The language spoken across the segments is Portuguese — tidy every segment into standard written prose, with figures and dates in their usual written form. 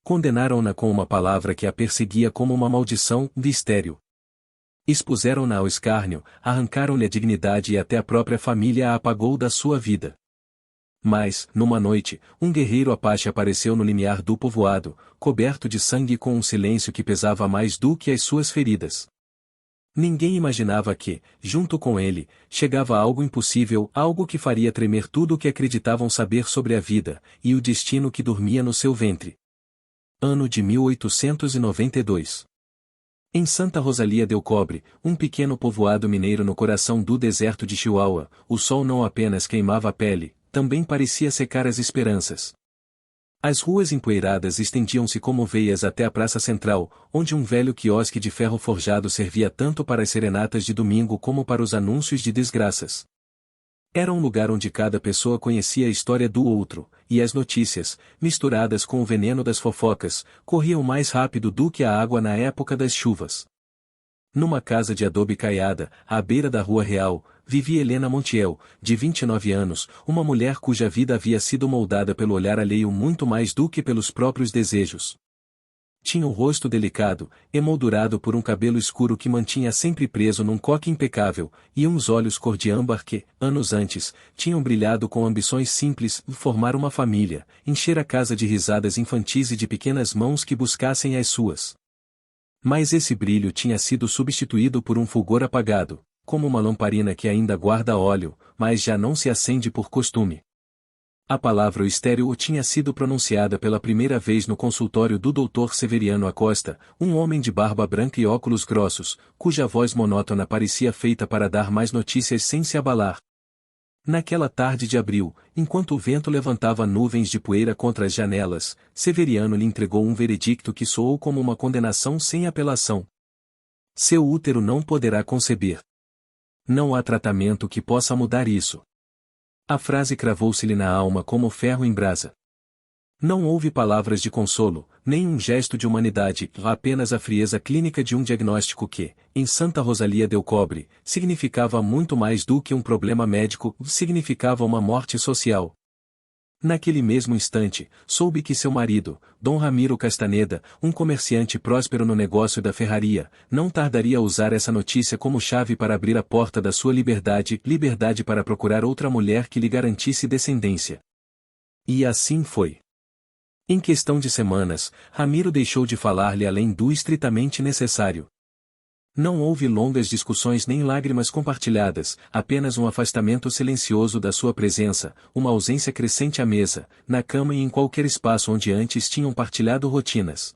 Condenaram-na com uma palavra que a perseguia como uma maldição, mistério. Expuseram-na ao escárnio, arrancaram-lhe a dignidade e até a própria família a apagou da sua vida. Mas, numa noite, um guerreiro Apache apareceu no limiar do povoado, coberto de sangue e com um silêncio que pesava mais do que as suas feridas. Ninguém imaginava que, junto com ele, chegava algo impossível, algo que faria tremer tudo o que acreditavam saber sobre a vida, e o destino que dormia no seu ventre. Ano de 1892. Em Santa Rosalia del Cobre, um pequeno povoado mineiro no coração do deserto de Chihuahua, o sol não apenas queimava a pele, também parecia secar as esperanças. As ruas empoeiradas estendiam-se como veias até a praça central, onde um velho quiosque de ferro forjado servia tanto para as serenatas de domingo como para os anúncios de desgraças. Era um lugar onde cada pessoa conhecia a história do outro, e as notícias, misturadas com o veneno das fofocas, corriam mais rápido do que a água na época das chuvas. Numa casa de adobe caiada, à beira da Rua Real, vivia Helena Montiel, de 29 anos, uma mulher cuja vida havia sido moldada pelo olhar alheio muito mais do que pelos próprios desejos. Tinha o rosto delicado, emoldurado por um cabelo escuro que mantinha sempre preso num coque impecável, e uns olhos cor de âmbar que, anos antes, tinham brilhado com ambições simples, formar uma família, encher a casa de risadas infantis e de pequenas mãos que buscassem as suas. Mas esse brilho tinha sido substituído por um fulgor apagado, como uma lamparina que ainda guarda óleo, mas já não se acende por costume. A palavra estéril tinha sido pronunciada pela primeira vez no consultório do Dr. Severiano Acosta, um homem de barba branca e óculos grossos, cuja voz monótona parecia feita para dar mais notícias sem se abalar. Naquela tarde de abril, enquanto o vento levantava nuvens de poeira contra as janelas, Severiano lhe entregou um veredicto que soou como uma condenação sem apelação. Seu útero não poderá conceber. Não há tratamento que possa mudar isso. A frase cravou-se-lhe na alma como ferro em brasa. Não houve palavras de consolo, nem um gesto de humanidade, apenas a frieza clínica de um diagnóstico que, em Santa Rosalia del Cobre, significava muito mais do que um problema médico, significava uma morte social. Naquele mesmo instante, soube que seu marido, Dom Ramiro Castaneda, um comerciante próspero no negócio da ferraria, não tardaria a usar essa notícia como chave para abrir a porta da sua liberdade, liberdade para procurar outra mulher que lhe garantisse descendência. E assim foi. Em questão de semanas, Ramiro deixou de falar-lhe além do estritamente necessário. Não houve longas discussões nem lágrimas compartilhadas, apenas um afastamento silencioso da sua presença, uma ausência crescente à mesa, na cama e em qualquer espaço onde antes tinham partilhado rotinas.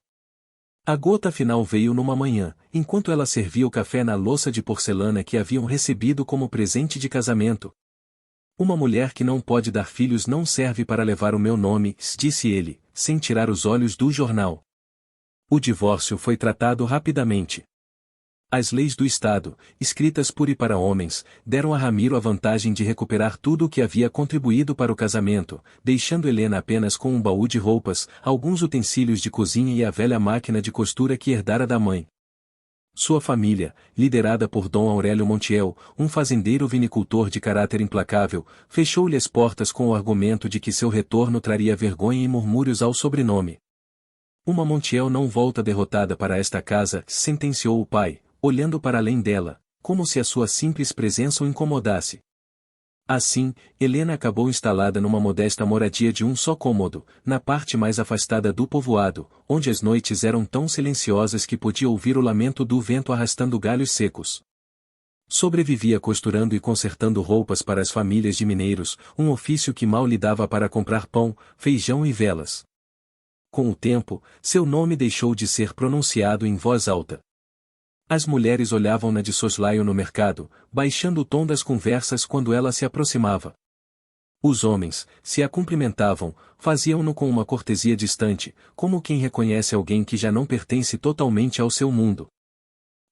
A gota final veio numa manhã, enquanto ela servia o café na louça de porcelana que haviam recebido como presente de casamento. Uma mulher que não pode dar filhos não serve para levar o meu nome, disse ele, sem tirar os olhos do jornal. O divórcio foi tratado rapidamente. As leis do Estado, escritas por e para homens, deram a Ramiro a vantagem de recuperar tudo o que havia contribuído para o casamento, deixando Helena apenas com um baú de roupas, alguns utensílios de cozinha e a velha máquina de costura que herdara da mãe. Sua família, liderada por Dom Aurélio Montiel, um fazendeiro vinicultor de caráter implacável, fechou-lhe as portas com o argumento de que seu retorno traria vergonha e murmúrios ao sobrenome. Uma Montiel não volta derrotada para esta casa, sentenciou o pai, olhando para além dela, como se a sua simples presença o incomodasse. Assim, Helena acabou instalada numa modesta moradia de um só cômodo, na parte mais afastada do povoado, onde as noites eram tão silenciosas que podia ouvir o lamento do vento arrastando galhos secos. Sobrevivia costurando e consertando roupas para as famílias de mineiros, um ofício que mal lhe dava para comprar pão, feijão e velas. Com o tempo, seu nome deixou de ser pronunciado em voz alta. As mulheres olhavam-na de soslaio no mercado, baixando o tom das conversas quando ela se aproximava. Os homens, se a cumprimentavam, faziam-no com uma cortesia distante, como quem reconhece alguém que já não pertence totalmente ao seu mundo.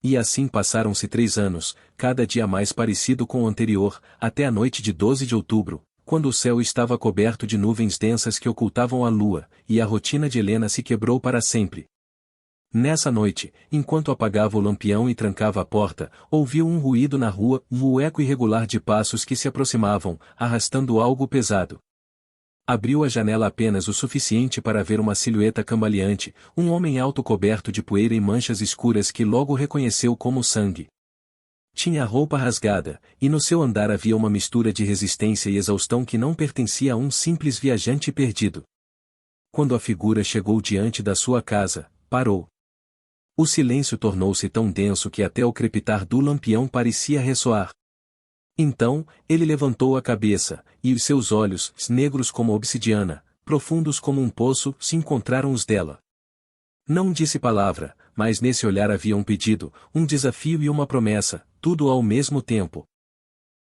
E assim passaram-se 3 anos, cada dia mais parecido com o anterior, até a noite de 12 de outubro, quando o céu estava coberto de nuvens densas que ocultavam a lua, e a rotina de Helena se quebrou para sempre. Nessa noite, enquanto apagava o lampião e trancava a porta, ouviu um ruído na rua, um eco irregular de passos que se aproximavam, arrastando algo pesado. Abriu a janela apenas o suficiente para ver uma silhueta cambaleante, um homem alto coberto de poeira e manchas escuras que logo reconheceu como sangue. Tinha a roupa rasgada, e no seu andar havia uma mistura de resistência e exaustão que não pertencia a um simples viajante perdido. Quando a figura chegou diante da sua casa, parou. O silêncio tornou-se tão denso que até o crepitar do lampião parecia ressoar. Então, ele levantou a cabeça, e os seus olhos, negros como obsidiana, profundos como um poço, se encontraram os dela. Não disse palavra, mas nesse olhar havia um pedido, um desafio e uma promessa, tudo ao mesmo tempo.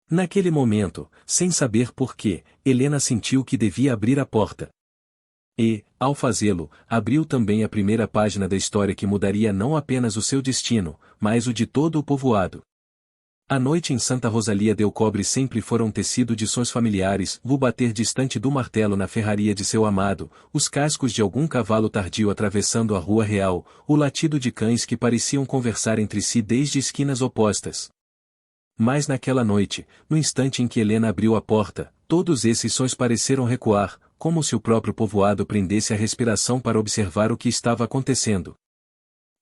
Naquele momento, sem saber por quê, Helena sentiu que devia abrir a porta. E, ao fazê-lo, abriu também a primeira página da história que mudaria não apenas o seu destino, mas o de todo o povoado. A noite em Santa Rosalia del Cobre sempre foram tecido de sons familiares, o bater distante do martelo na ferraria de seu amado, os cascos de algum cavalo tardio atravessando a rua real, o latido de cães que pareciam conversar entre si desde esquinas opostas. Mas naquela noite, no instante em que Helena abriu a porta, todos esses sons pareceram recuar, como se o próprio povoado prendesse a respiração para observar o que estava acontecendo.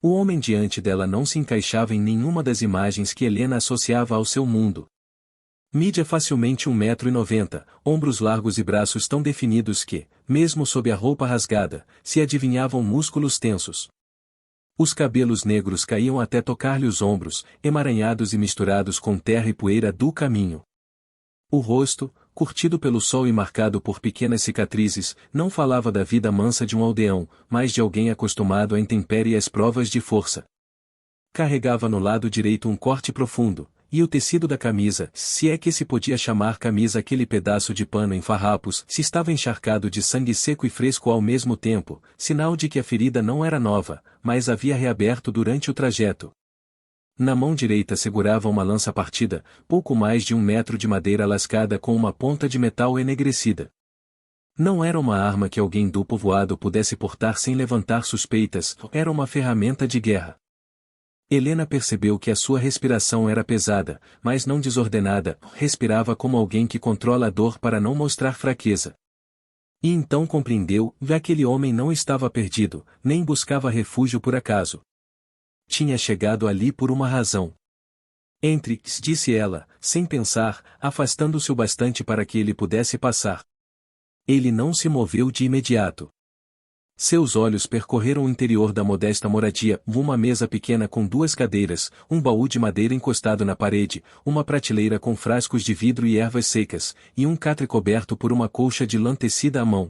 O homem diante dela não se encaixava em nenhuma das imagens que Helena associava ao seu mundo. Mídia facilmente 1,90 m, ombros largos e braços tão definidos que, mesmo sob a roupa rasgada, se adivinhavam músculos tensos. Os cabelos negros caíam até tocar-lhe os ombros, emaranhados e misturados com terra e poeira do caminho. O rosto, curtido pelo sol e marcado por pequenas cicatrizes, não falava da vida mansa de um aldeão, mas de alguém acostumado à intempérie e às provas de força. Carregava no lado direito um corte profundo, e o tecido da camisa, se é que se podia chamar camisa aquele pedaço de pano em farrapos, se estava encharcado de sangue seco e fresco ao mesmo tempo, sinal de que a ferida não era nova, mas havia reaberto durante o trajeto. Na mão direita segurava uma lança partida, pouco mais de 1 metro de madeira lascada com uma ponta de metal enegrecida. Não era uma arma que alguém do povoado pudesse portar sem levantar suspeitas, era uma ferramenta de guerra. Helena percebeu que a sua respiração era pesada, mas não desordenada, respirava como alguém que controla a dor para não mostrar fraqueza. E então compreendeu que aquele homem não estava perdido, nem buscava refúgio por acaso. Tinha chegado ali por uma razão. Entre, disse ela, sem pensar, afastando-se o bastante para que ele pudesse passar. Ele não se moveu de imediato. Seus olhos percorreram o interior da modesta moradia, uma mesa pequena com 2 cadeiras, um baú de madeira encostado na parede, uma prateleira com frascos de vidro e ervas secas, e um catre coberto por uma colcha de lã tecida à mão.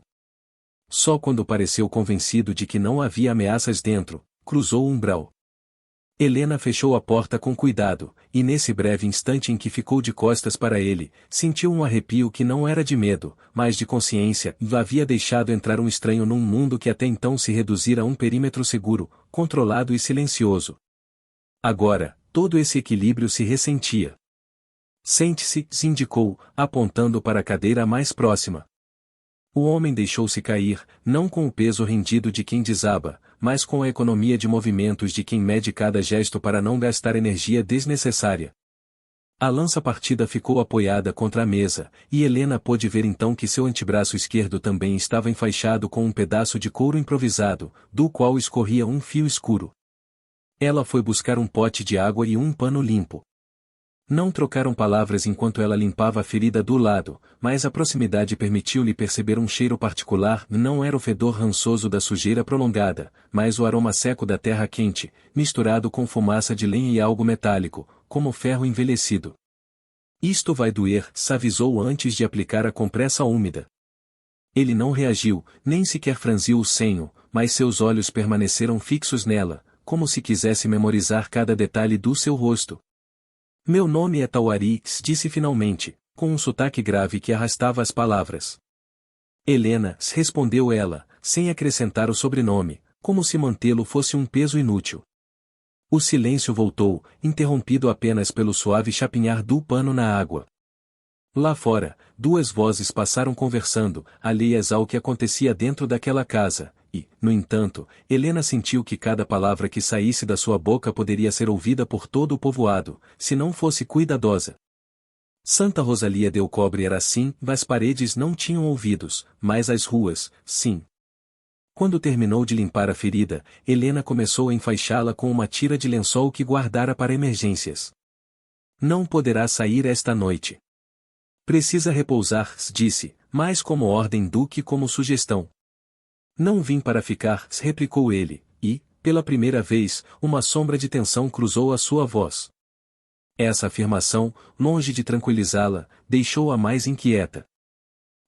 Só quando pareceu convencido de que não havia ameaças dentro, cruzou o umbral. Helena fechou a porta com cuidado, e nesse breve instante em que ficou de costas para ele, sentiu um arrepio que não era de medo, mas de consciência, havia deixado entrar um estranho num mundo que até então se reduzira a um perímetro seguro, controlado e silencioso. Agora, todo esse equilíbrio se ressentia. Sente-se, se indicou, apontando para a cadeira mais próxima. O homem deixou-se cair, não com o peso rendido de quem desaba, mas com a economia de movimentos de quem mede cada gesto para não gastar energia desnecessária. A lança partida ficou apoiada contra a mesa, e Helena pôde ver então que seu antebraço esquerdo também estava enfaixado com um pedaço de couro improvisado, do qual escorria um fio escuro. Ela foi buscar um pote de água e um pano limpo. Não trocaram palavras enquanto ela limpava a ferida do lado, mas a proximidade permitiu-lhe perceber um cheiro particular. Não era o fedor rançoso da sujeira prolongada, mas o aroma seco da terra quente, misturado com fumaça de lenha e algo metálico, como ferro envelhecido. Isto vai doer, avisou antes de aplicar a compressa úmida. Ele não reagiu, nem sequer franziu o senho, mas seus olhos permaneceram fixos nela, como se quisesse memorizar cada detalhe do seu rosto. Meu nome é Tawari, disse finalmente, com um sotaque grave que arrastava as palavras. Helena, respondeu ela, sem acrescentar o sobrenome, como se mantê-lo fosse um peso inútil. O silêncio voltou, interrompido apenas pelo suave chapinhar do pano na água. Lá fora, 2 vozes passaram conversando, alheias ao que acontecia dentro daquela casa, e, no entanto, Helena sentiu que cada palavra que saísse da sua boca poderia ser ouvida por todo o povoado, se não fosse cuidadosa. Santa Rosalia del Cobre era assim, as paredes não tinham ouvidos, mas as ruas, sim. Quando terminou de limpar a ferida, Helena começou a enfaixá-la com uma tira de lençol que guardara para emergências. Não poderá sair esta noite. Precisa repousar, disse, mais como ordem do que como sugestão. Não vim para ficar, replicou ele, e, pela primeira vez, uma sombra de tensão cruzou a sua voz. Essa afirmação, longe de tranquilizá-la, deixou-a mais inquieta.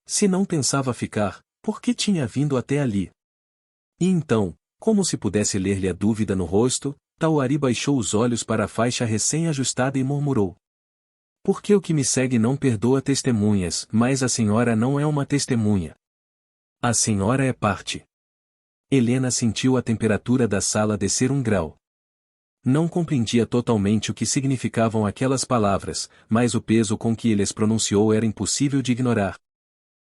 Se não pensava ficar, por que tinha vindo até ali? E então, como se pudesse ler-lhe a dúvida no rosto, Tauari baixou os olhos para a faixa recém-ajustada e murmurou. Porque o que me segue não perdoa testemunhas, mas a senhora não é uma testemunha. A senhora é parte. Helena sentiu a temperatura da sala descer 1 grau. Não compreendia totalmente o que significavam aquelas palavras, mas o peso com que ele as pronunciou era impossível de ignorar.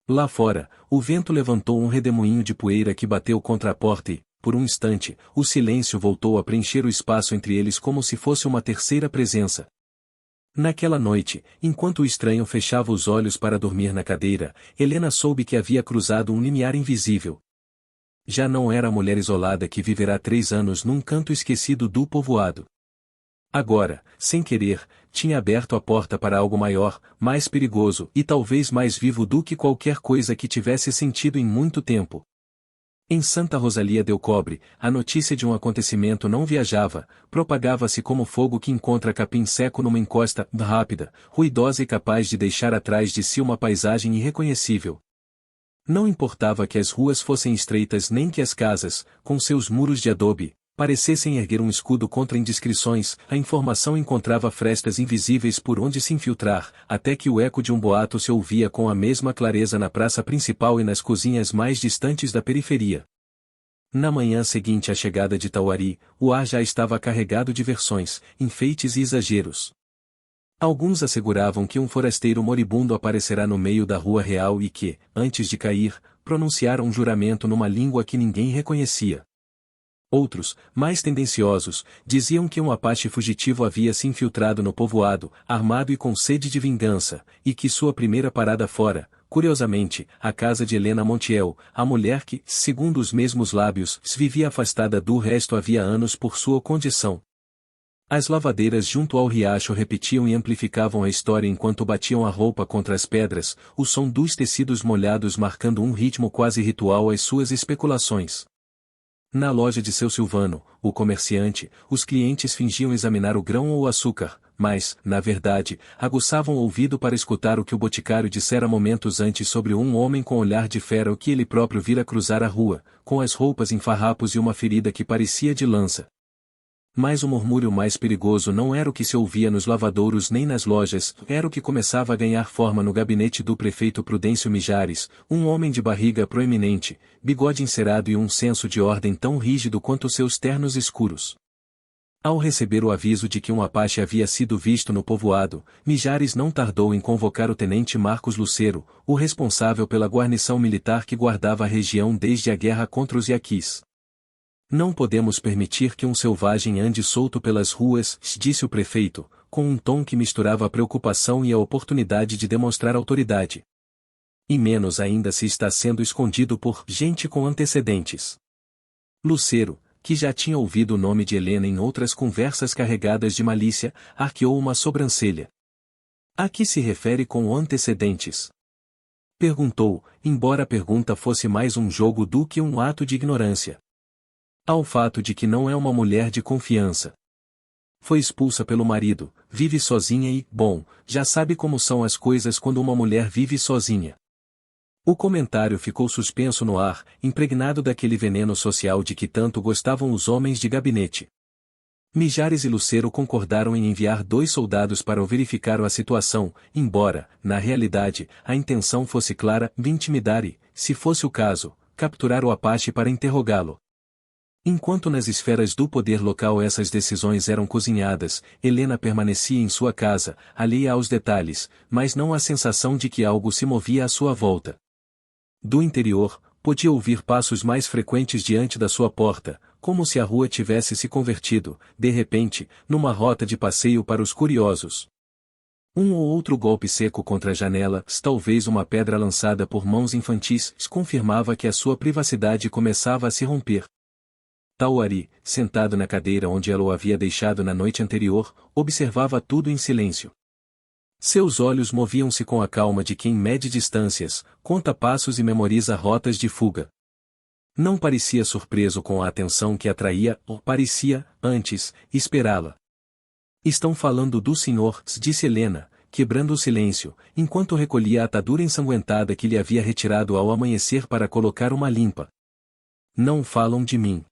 Lá fora, o vento levantou um redemoinho de poeira que bateu contra a porta e, por um instante, o silêncio voltou a preencher o espaço entre eles como se fosse uma terceira presença. Naquela noite, enquanto o estranho fechava os olhos para dormir na cadeira, Helena soube que havia cruzado um limiar invisível. Já não era a mulher isolada que viverá 3 anos num canto esquecido do povoado. Agora, sem querer, tinha aberto a porta para algo maior, mais perigoso e talvez mais vivo do que qualquer coisa que tivesse sentido em muito tempo. Em Santa Rosalia del Cobre, a notícia de um acontecimento não viajava, propagava-se como fogo que encontra capim seco numa encosta rápida, ruidosa e capaz de deixar atrás de si uma paisagem irreconhecível. Não importava que as ruas fossem estreitas nem que as casas, com seus muros de adobe, parecessem erguer um escudo contra indiscrições, a informação encontrava frestas invisíveis por onde se infiltrar, até que o eco de um boato se ouvia com a mesma clareza na praça principal e nas cozinhas mais distantes da periferia. Na manhã seguinte à chegada de Tauari, o ar já estava carregado de versões, enfeites e exageros. Alguns asseguravam que um forasteiro moribundo aparecerá no meio da rua real e que, antes de cair, pronunciara um juramento numa língua que ninguém reconhecia. Outros, mais tendenciosos, diziam que um apache fugitivo havia se infiltrado no povoado, armado e com sede de vingança, e que sua primeira parada fora, curiosamente, a casa de Helena Montiel, a mulher que, segundo os mesmos lábios, vivia afastada do resto havia anos por sua condição. As lavadeiras junto ao riacho repetiam e amplificavam a história enquanto batiam a roupa contra as pedras, o som dos tecidos molhados marcando um ritmo quase ritual às suas especulações. Na loja de seu Silvano, o comerciante, os clientes fingiam examinar o grão ou o açúcar, mas, na verdade, aguçavam o ouvido para escutar o que o boticário dissera momentos antes sobre um homem com olhar de fera o que ele próprio vira cruzar a rua, com as roupas em farrapos e uma ferida que parecia de lança. Mas o murmúrio mais perigoso não era o que se ouvia nos lavadouros nem nas lojas, era o que começava a ganhar forma no gabinete do prefeito Prudêncio Mijares, um homem de barriga proeminente, bigode encerado e um senso de ordem tão rígido quanto seus ternos escuros. Ao receber o aviso de que um apache havia sido visto no povoado, Mijares não tardou em convocar o tenente Marcos Lucero, o responsável pela guarnição militar que guardava a região desde a guerra contra os Yaquis. Não podemos permitir que um selvagem ande solto pelas ruas, disse o prefeito, com um tom que misturava a preocupação e a oportunidade de demonstrar autoridade. E menos ainda se está sendo escondido por gente com antecedentes. Lucero, que já tinha ouvido o nome de Helena em outras conversas carregadas de malícia, arqueou uma sobrancelha. A que se refere com antecedentes? Perguntou, embora a pergunta fosse mais um jogo do que um ato de ignorância. Ao fato de que não é uma mulher de confiança. Foi expulsa pelo marido, vive sozinha e, bom, já sabe como são as coisas quando uma mulher vive sozinha. O comentário ficou suspenso no ar, impregnado daquele veneno social de que tanto gostavam os homens de gabinete. Mijares e Lucero concordaram em enviar 2 soldados para verificar a situação, embora, na realidade, a intenção fosse clara, intimidar e, se fosse o caso, capturar o apache para interrogá-lo. Enquanto nas esferas do poder local essas decisões eram cozinhadas, Helena permanecia em sua casa, alheia aos detalhes, mas não à sensação de que algo se movia à sua volta. Do interior, podia ouvir passos mais frequentes diante da sua porta, como se a rua tivesse se convertido, de repente, numa rota de passeio para os curiosos. Um ou outro golpe seco contra a janela, talvez uma pedra lançada por mãos infantis, confirmava que a sua privacidade começava a se romper. Tawari, sentado na cadeira onde ela o havia deixado na noite anterior, observava tudo em silêncio. Seus olhos moviam-se com a calma de quem mede distâncias, conta passos e memoriza rotas de fuga. Não parecia surpreso com a atenção que atraía, ou parecia, antes, esperá-la. Estão falando do senhor, disse Helena, quebrando o silêncio, enquanto recolhia a atadura ensanguentada que lhe havia retirado ao amanhecer para colocar uma limpa. Não falam de mim.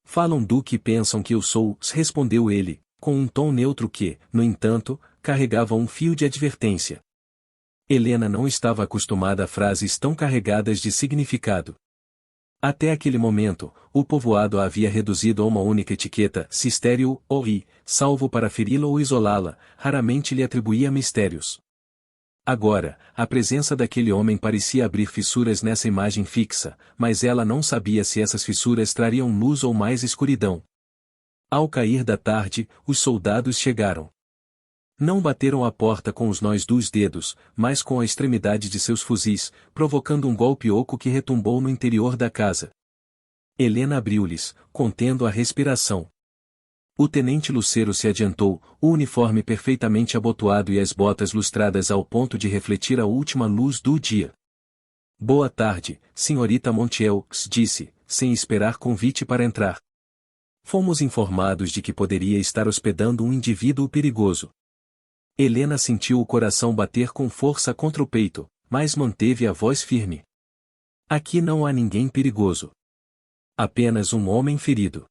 Falam do que pensam que eu sou, respondeu ele, com um tom neutro que, no entanto, carregava um fio de advertência. Helena não estava acostumada a frases tão carregadas de significado. Até aquele momento, o povoado a havia reduzido a uma única etiqueta, se estéril ou salvo para feri-la ou isolá-la, raramente lhe atribuía mistérios. Agora, a presença daquele homem parecia abrir fissuras nessa imagem fixa, mas ela não sabia se essas fissuras trariam luz ou mais escuridão. Ao cair da tarde, os soldados chegaram. Não bateram a porta com os nós dos dedos, mas com a extremidade de seus fuzis, provocando um golpe oco que retumbou no interior da casa. Helena abriu-lhes, contendo a respiração. O tenente Lucero se adiantou, o uniforme perfeitamente abotoado e as botas lustradas ao ponto de refletir a última luz do dia. Boa tarde, senhorita Montiel, disse, sem esperar convite para entrar. Fomos informados de que poderia estar hospedando um indivíduo perigoso. Helena sentiu o coração bater com força contra o peito, mas manteve a voz firme. Aqui não há ninguém perigoso. Apenas um homem ferido.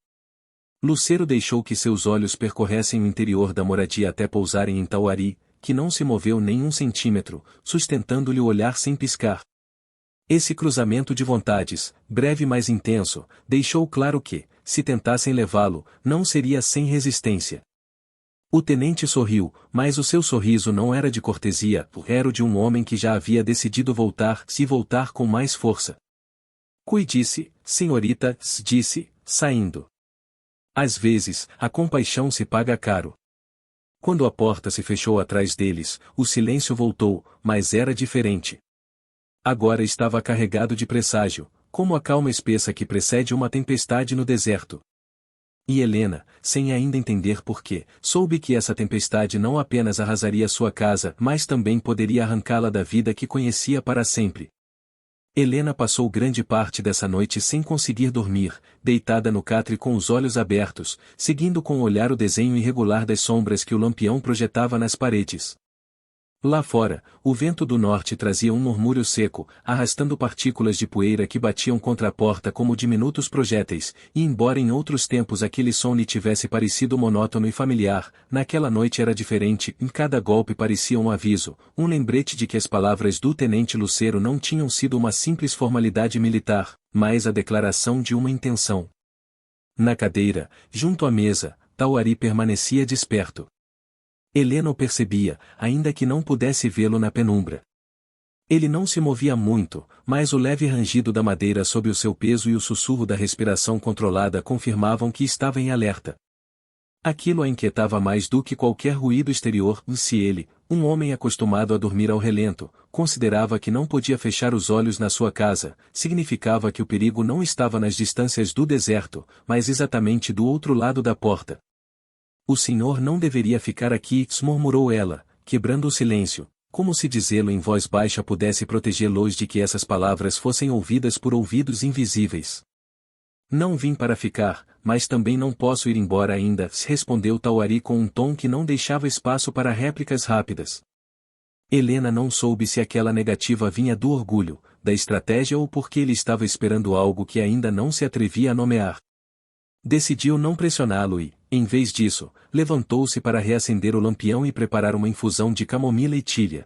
Lucero deixou que seus olhos percorressem o interior da moradia até pousarem em Tawari, que não se moveu nem um centímetro, sustentando-lhe o olhar sem piscar. Esse cruzamento de vontades, breve mas intenso, deixou claro que, se tentassem levá-lo, não seria sem resistência. O tenente sorriu, mas o seu sorriso não era de cortesia, era o de um homem que já havia decidido voltar, se voltar com mais força. Cuide-se, senhorita, disse, saindo. Às vezes, a compaixão se paga caro. Quando a porta se fechou atrás deles, o silêncio voltou, mas era diferente. Agora estava carregado de presságio, como a calma espessa que precede uma tempestade no deserto. E Helena, sem ainda entender por quê, soube que essa tempestade não apenas arrasaria sua casa, mas também poderia arrancá-la da vida que conhecia para sempre. Helena passou grande parte dessa noite sem conseguir dormir, deitada no catre com os olhos abertos, seguindo com o olhar o desenho irregular das sombras que o lampião projetava nas paredes. Lá fora, o vento do norte trazia um murmúrio seco, arrastando partículas de poeira que batiam contra a porta como diminutos projéteis, e embora em outros tempos aquele som lhe tivesse parecido monótono e familiar, naquela noite era diferente, em cada golpe parecia um aviso, um lembrete de que as palavras do tenente Lucero não tinham sido uma simples formalidade militar, mas a declaração de uma intenção. Na cadeira, junto à mesa, Tawari permanecia desperto. Helena o percebia, ainda que não pudesse vê-lo na penumbra. Ele não se movia muito, mas o leve rangido da madeira sob o seu peso e o sussurro da respiração controlada confirmavam que estava em alerta. Aquilo a inquietava mais do que qualquer ruído exterior, se ele, um homem acostumado a dormir ao relento, considerava que não podia fechar os olhos na sua casa, significava que o perigo não estava nas distâncias do deserto, mas exatamente do outro lado da porta. O senhor não deveria ficar aqui, murmurou ela, quebrando o silêncio, como se dizê-lo em voz baixa pudesse protegê-los de que essas palavras fossem ouvidas por ouvidos invisíveis. Não vim para ficar, mas também não posso ir embora ainda, respondeu Tawari com um tom que não deixava espaço para réplicas rápidas. Helena não soube se aquela negativa vinha do orgulho, da estratégia ou porque ele estava esperando algo que ainda não se atrevia a nomear. Decidiu não pressioná-lo e, em vez disso, levantou-se para reacender o lampião e preparar uma infusão de camomila e tilha.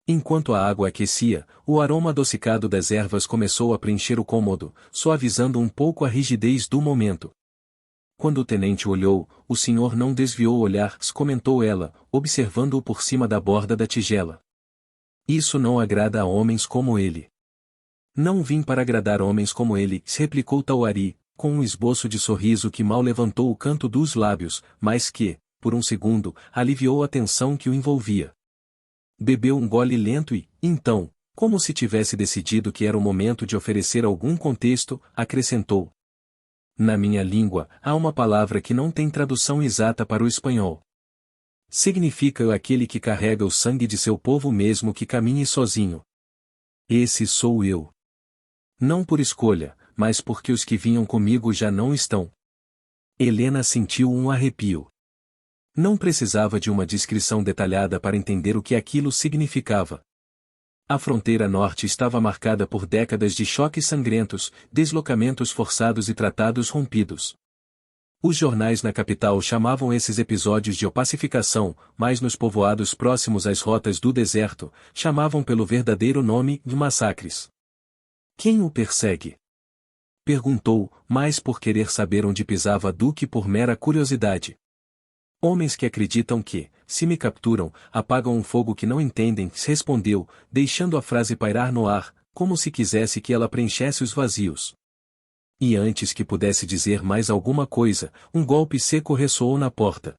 Enquanto a água aquecia, o aroma adocicado das ervas começou a preencher o cômodo, suavizando um pouco a rigidez do momento. Quando o tenente olhou, o senhor não desviou o olhar, comentou ela, observando-o por cima da borda da tigela. Isso não agrada a homens como ele. Não vim para agradar homens como ele, replicou Tawari, com um esboço de sorriso que mal levantou o canto dos lábios, mas que, por um segundo, aliviou a tensão que o envolvia. Bebeu um gole lento e, então, como se tivesse decidido que era o momento de oferecer algum contexto, acrescentou: na minha língua, há uma palavra que não tem tradução exata para o espanhol. Significa aquele que carrega o sangue de seu povo mesmo que caminhe sozinho. Esse sou eu. Não por escolha, mas porque os que vinham comigo já não estão. Helena sentiu um arrepio. Não precisava de uma descrição detalhada para entender o que aquilo significava. A fronteira norte estava marcada por décadas de choques sangrentos, deslocamentos forçados e tratados rompidos. Os jornais na capital chamavam esses episódios de opacificação, mas nos povoados próximos às rotas do deserto, chamavam pelo verdadeiro nome de massacres. Quem o persegue? Perguntou, mais por querer saber onde pisava do que por mera curiosidade. Homens que acreditam que, se me capturam, apagam um fogo que não entendem, respondeu, deixando a frase pairar no ar, como se quisesse que ela preenchesse os vazios. E antes que pudesse dizer mais alguma coisa, um golpe seco ressoou na porta.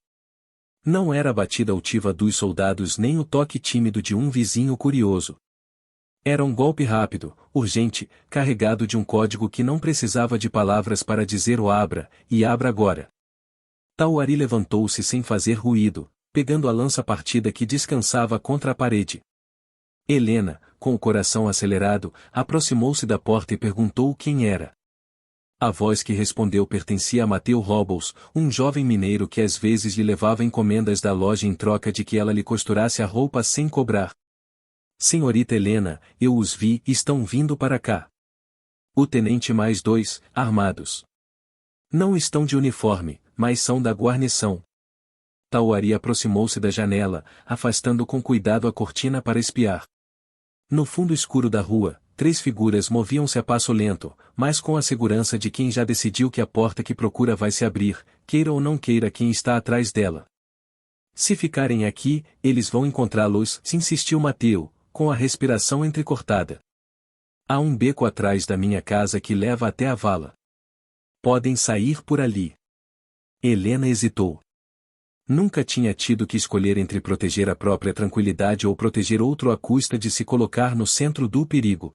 Não era a batida altiva dos soldados nem o toque tímido de um vizinho curioso. Era um golpe rápido, urgente, carregado de um código que não precisava de palavras para dizer o abra, e abra agora. Tauari levantou-se sem fazer ruído, pegando a lança partida que descansava contra a parede. Helena, com o coração acelerado, aproximou-se da porta e perguntou quem era. A voz que respondeu pertencia a Mateu Robles, um jovem mineiro que às vezes lhe levava encomendas da loja em troca de que ela lhe costurasse a roupa sem cobrar. Senhorita Helena, eu os vi e estão vindo para cá. O tenente mais 2, armados. Não estão de uniforme, mas são da guarnição. Tauari aproximou-se da janela, afastando com cuidado a cortina para espiar. No fundo escuro da rua, 3 figuras moviam-se a passo lento, mas com a segurança de quem já decidiu que a porta que procura vai se abrir, queira ou não queira quem está atrás dela. Se ficarem aqui, eles vão encontrá-los, insistiu Mateu, com a respiração entrecortada. Há um beco atrás da minha casa que leva até a vala. Podem sair por ali. Helena hesitou. Nunca tinha tido que escolher entre proteger a própria tranquilidade ou proteger outro à custa de se colocar no centro do perigo.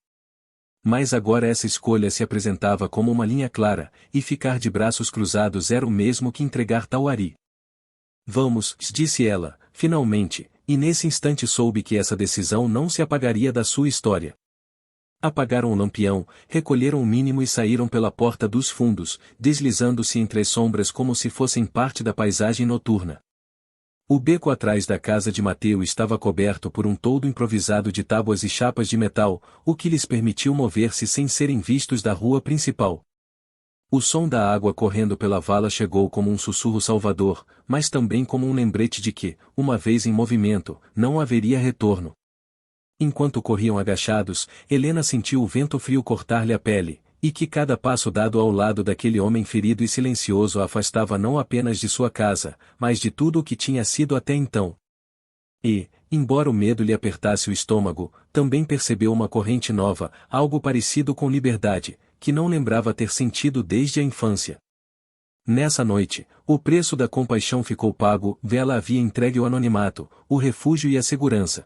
Mas agora essa escolha se apresentava como uma linha clara, e ficar de braços cruzados era o mesmo que entregar Tauari. Vamos, disse ela, finalmente, e nesse instante soube que essa decisão não se apagaria da sua história. Apagaram o lampião, recolheram o mínimo e saíram pela porta dos fundos, deslizando-se entre as sombras como se fossem parte da paisagem noturna. O beco atrás da casa de Mateu estava coberto por um toldo improvisado de tábuas e chapas de metal, o que lhes permitiu mover-se sem serem vistos da rua principal. O som da água correndo pela vala chegou como um sussurro salvador, mas também como um lembrete de que, uma vez em movimento, não haveria retorno. Enquanto corriam agachados, Helena sentiu o vento frio cortar-lhe a pele, e que cada passo dado ao lado daquele homem ferido e silencioso a afastava não apenas de sua casa, mas de tudo o que tinha sido até então. E, embora o medo lhe apertasse o estômago, também percebeu uma corrente nova, algo parecido com liberdade, que não lembrava ter sentido desde a infância. Nessa noite, o preço da compaixão ficou pago, ela havia entregue o anonimato, o refúgio e a segurança.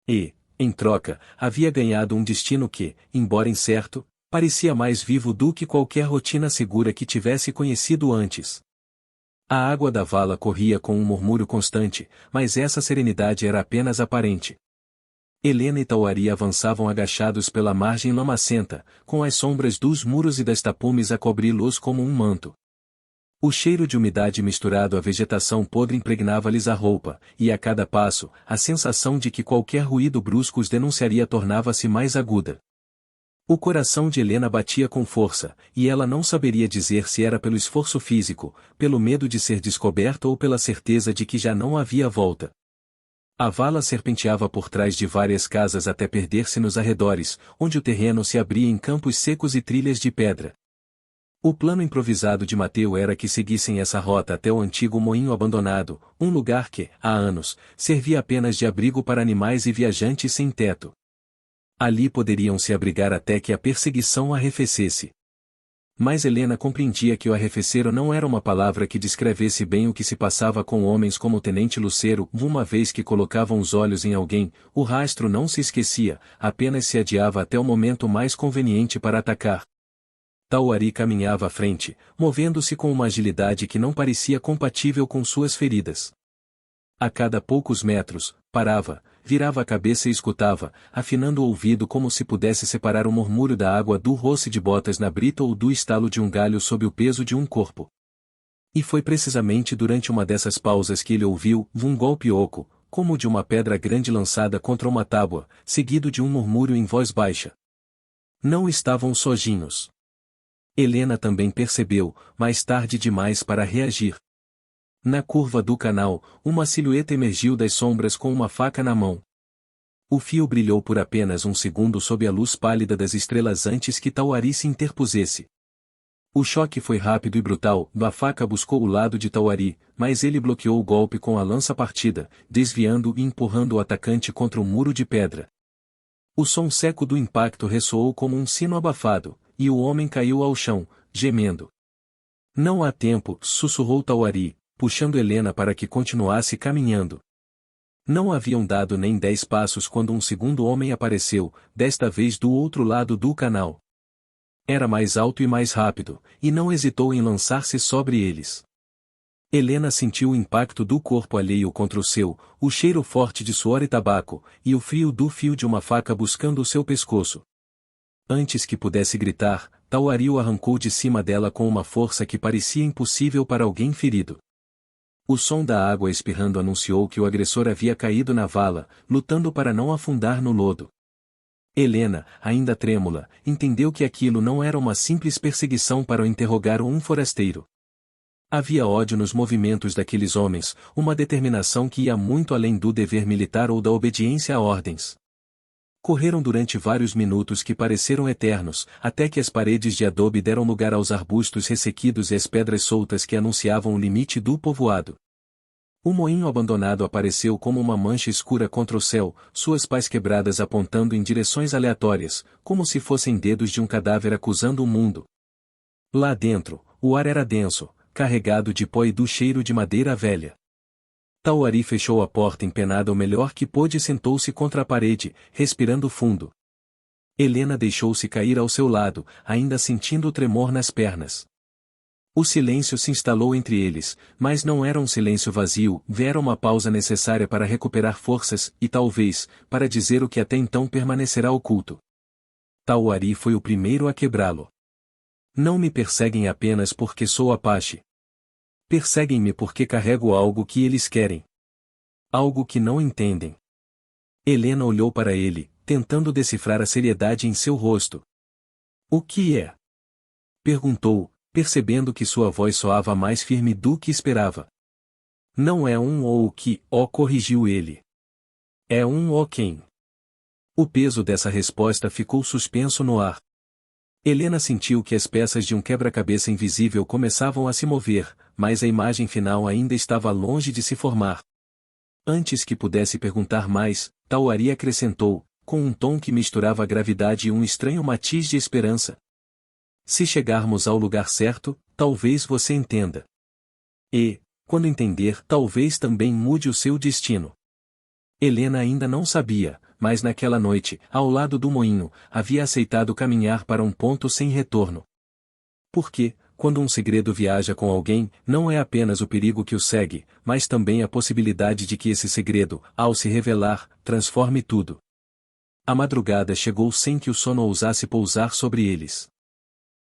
E, em troca, havia ganhado um destino que, embora incerto, parecia mais vivo do que qualquer rotina segura que tivesse conhecido antes. A água da vala corria com um murmúrio constante, mas essa serenidade era apenas aparente. Helena e Tauari avançavam agachados pela margem lamacenta, com as sombras dos muros e das tapumes a cobri-los como um manto. O cheiro de umidade misturado à vegetação podre impregnava-lhes a roupa, e a cada passo, a sensação de que qualquer ruído brusco os denunciaria tornava-se mais aguda. O coração de Helena batia com força, e ela não saberia dizer se era pelo esforço físico, pelo medo de ser descoberta ou pela certeza de que já não havia volta. A vala serpenteava por trás de várias casas até perder-se nos arredores, onde o terreno se abria em campos secos e trilhas de pedra. O plano improvisado de Mateu era que seguissem essa rota até o antigo moinho abandonado, um lugar que, há anos, servia apenas de abrigo para animais e viajantes sem teto. Ali poderiam se abrigar até que a perseguição arrefecesse. Mas Helena compreendia que o arrefeceiro não era uma palavra que descrevesse bem o que se passava com homens como o tenente Lucero. Uma vez que colocavam os olhos em alguém, o rastro não se esquecia, apenas se adiava até o momento mais conveniente para atacar. Tauari caminhava à frente, movendo-se com uma agilidade que não parecia compatível com suas feridas. A cada poucos metros, parava, virava a cabeça e escutava, afinando o ouvido como se pudesse separar o murmúrio da água do roce de botas na brita ou do estalo de um galho sob o peso de um corpo. E foi precisamente durante uma dessas pausas que ele ouviu um golpe oco, como de uma pedra grande lançada contra uma tábua, seguido de um murmúrio em voz baixa. Não estavam sozinhos. Helena também percebeu, mais tarde demais para reagir. Na curva do canal, uma silhueta emergiu das sombras com uma faca na mão. O fio brilhou por apenas um segundo sob a luz pálida das estrelas antes que Tauari se interpusesse. O choque foi rápido e brutal. A faca buscou o lado de Tauari, mas ele bloqueou o golpe com a lança partida, desviando e empurrando o atacante contra o muro de pedra. O som seco do impacto ressoou como um sino abafado, e o homem caiu ao chão, gemendo. Não há tempo, sussurrou Tauari, puxando Helena para que continuasse caminhando. Não haviam dado nem 10 passos quando um segundo homem apareceu, desta vez do outro lado do canal. Era mais alto e mais rápido, e não hesitou em lançar-se sobre eles. Helena sentiu o impacto do corpo alheio contra o seu, o cheiro forte de suor e tabaco, e o frio do fio de uma faca buscando o seu pescoço. Antes que pudesse gritar, Tauari o arrancou de cima dela com uma força que parecia impossível para alguém ferido. O som da água espirrando anunciou que o agressor havia caído na vala, lutando para não afundar no lodo. Helena, ainda trêmula, entendeu que aquilo não era uma simples perseguição para o interrogar um forasteiro. Havia ódio nos movimentos daqueles homens, uma determinação que ia muito além do dever militar ou da obediência a ordens. Correram durante vários minutos que pareceram eternos, até que as paredes de adobe deram lugar aos arbustos ressequidos e às pedras soltas que anunciavam o limite do povoado. O moinho abandonado apareceu como uma mancha escura contra o céu, suas pás quebradas apontando em direções aleatórias, como se fossem dedos de um cadáver acusando o mundo. Lá dentro, o ar era denso, carregado de pó e do cheiro de madeira velha. Tauari fechou a porta empenada o melhor que pôde e sentou-se contra a parede, respirando fundo. Helena deixou-se cair ao seu lado, ainda sentindo o tremor nas pernas. O silêncio se instalou entre eles, mas não era um silêncio vazio, era uma pausa necessária para recuperar forças, e talvez, para dizer o que até então permanecerá oculto. Tauari foi o primeiro a quebrá-lo. Não me perseguem apenas porque sou Apache. Perseguem-me porque carrego algo que eles querem. Algo que não entendem. Helena olhou para ele, tentando decifrar a seriedade em seu rosto. O que é? Perguntou, percebendo que sua voz soava mais firme do que esperava. Não é um ou o que, corrigiu ele. É um ou quem. O peso dessa resposta ficou suspenso no ar. Helena sentiu que as peças de um quebra-cabeça invisível começavam a se mover, mas a imagem final ainda estava longe de se formar. Antes que pudesse perguntar mais, Tauari acrescentou, com um tom que misturava gravidade e um estranho matiz de esperança. Se chegarmos ao lugar certo, talvez você entenda. E, quando entender, talvez também mude o seu destino. Helena ainda não sabia, mas naquela noite, ao lado do moinho, havia aceitado caminhar para um ponto sem retorno. Porque, quando um segredo viaja com alguém, não é apenas o perigo que o segue, mas também a possibilidade de que esse segredo, ao se revelar, transforme tudo. A madrugada chegou sem que o sono ousasse pousar sobre eles.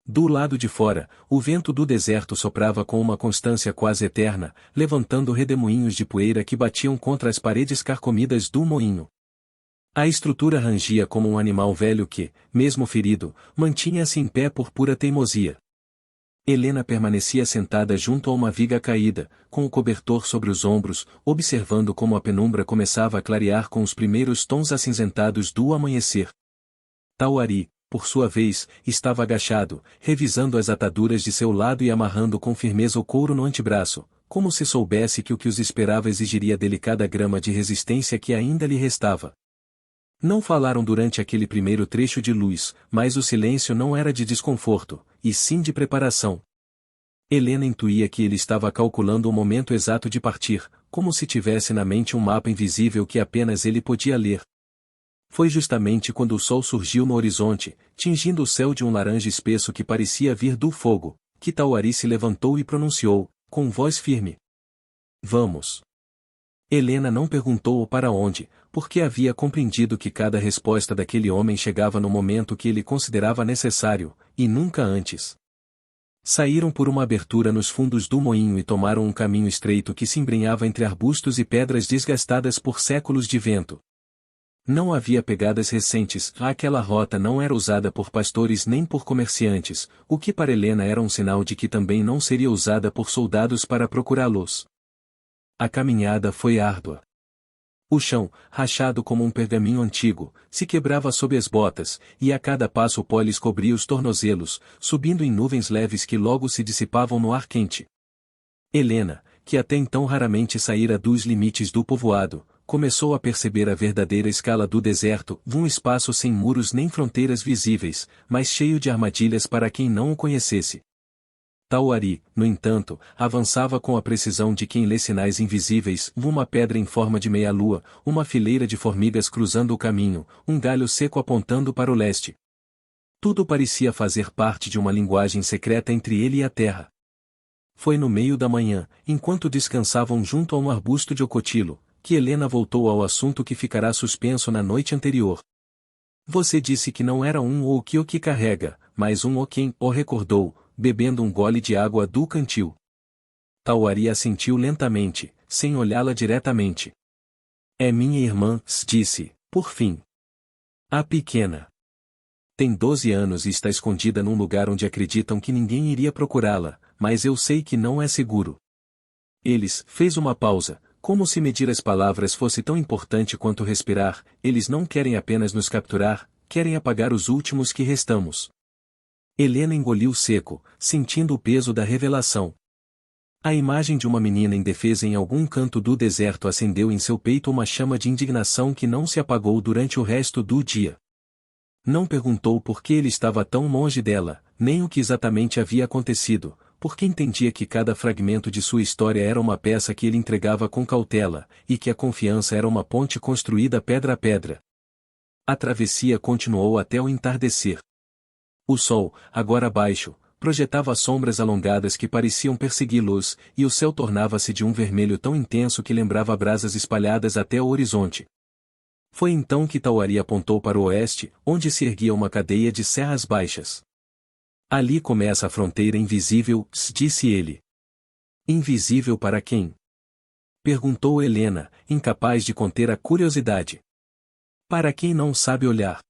Do lado de fora, o vento do deserto soprava com uma constância quase eterna, levantando redemoinhos de poeira que batiam contra as paredes carcomidas do moinho. A estrutura rangia como um animal velho que, mesmo ferido, mantinha-se em pé por pura teimosia. Helena permanecia sentada junto a uma viga caída, com o cobertor sobre os ombros, observando como a penumbra começava a clarear com os primeiros tons acinzentados do amanhecer. Tauari, por sua vez, estava agachado, revisando as ataduras de seu lado e amarrando com firmeza o couro no antebraço, como se soubesse que o que os esperava exigiria a delicada grama de resistência que ainda lhe restava. Não falaram durante aquele primeiro trecho de luz, mas o silêncio não era de desconforto, e sim de preparação. Helena intuía que ele estava calculando o momento exato de partir, como se tivesse na mente um mapa invisível que apenas ele podia ler. Foi justamente quando o sol surgiu no horizonte, tingindo o céu de um laranja espesso que parecia vir do fogo, que Tauari se levantou e pronunciou, com voz firme: Vamos. Helena não perguntou para onde, porque havia compreendido que cada resposta daquele homem chegava no momento que ele considerava necessário, e nunca antes. Saíram por uma abertura nos fundos do moinho e tomaram um caminho estreito que se embrenhava entre arbustos e pedras desgastadas por séculos de vento. Não havia pegadas recentes, aquela rota não era usada por pastores nem por comerciantes, o que para Helena era um sinal de que também não seria usada por soldados para procurá-los. A caminhada foi árdua. O chão, rachado como um pergaminho antigo, se quebrava sob as botas, e a cada passo o pó lhes cobria os tornozelos, subindo em nuvens leves que logo se dissipavam no ar quente. Helena, que até então raramente saíra dos limites do povoado, começou a perceber a verdadeira escala do deserto, um espaço sem muros nem fronteiras visíveis, mas cheio de armadilhas para quem não o conhecesse. Tauari, no entanto, avançava com a precisão de quem lê sinais invisíveis, uma pedra em forma de meia-lua, uma fileira de formigas cruzando o caminho, um galho seco apontando para o leste. Tudo parecia fazer parte de uma linguagem secreta entre ele e a terra. Foi no meio da manhã, enquanto descansavam junto a um arbusto de ocotilo, que Helena voltou ao assunto que ficará suspenso na noite anterior. Você disse que não era um o que carrega, mas um o quem o recordou, bebendo um gole de água do cantil. Tauari assentiu lentamente, sem olhá-la diretamente. É minha irmã, disse, por fim. A pequena. Tem 12 anos e está escondida num lugar onde acreditam que ninguém iria procurá-la, mas eu sei que não é seguro. Eles, fez uma pausa, como se medir as palavras fosse tão importante quanto respirar, eles não querem apenas nos capturar, querem apagar os últimos que restamos. Helena engoliu seco, sentindo o peso da revelação. A imagem de uma menina indefesa em algum canto do deserto acendeu em seu peito uma chama de indignação que não se apagou durante o resto do dia. Não perguntou por que ele estava tão longe dela, nem o que exatamente havia acontecido, porque entendia que cada fragmento de sua história era uma peça que ele entregava com cautela, e que a confiança era uma ponte construída pedra a pedra. A travessia continuou até o entardecer. O sol, agora baixo, projetava sombras alongadas que pareciam persegui-los, e o céu tornava-se de um vermelho tão intenso que lembrava brasas espalhadas até o horizonte. Foi então que Tauari apontou para o oeste, onde se erguia uma cadeia de serras baixas. Ali começa a fronteira invisível, disse ele. Invisível para quem? Perguntou Helena, incapaz de conter a curiosidade. Para quem não sabe olhar.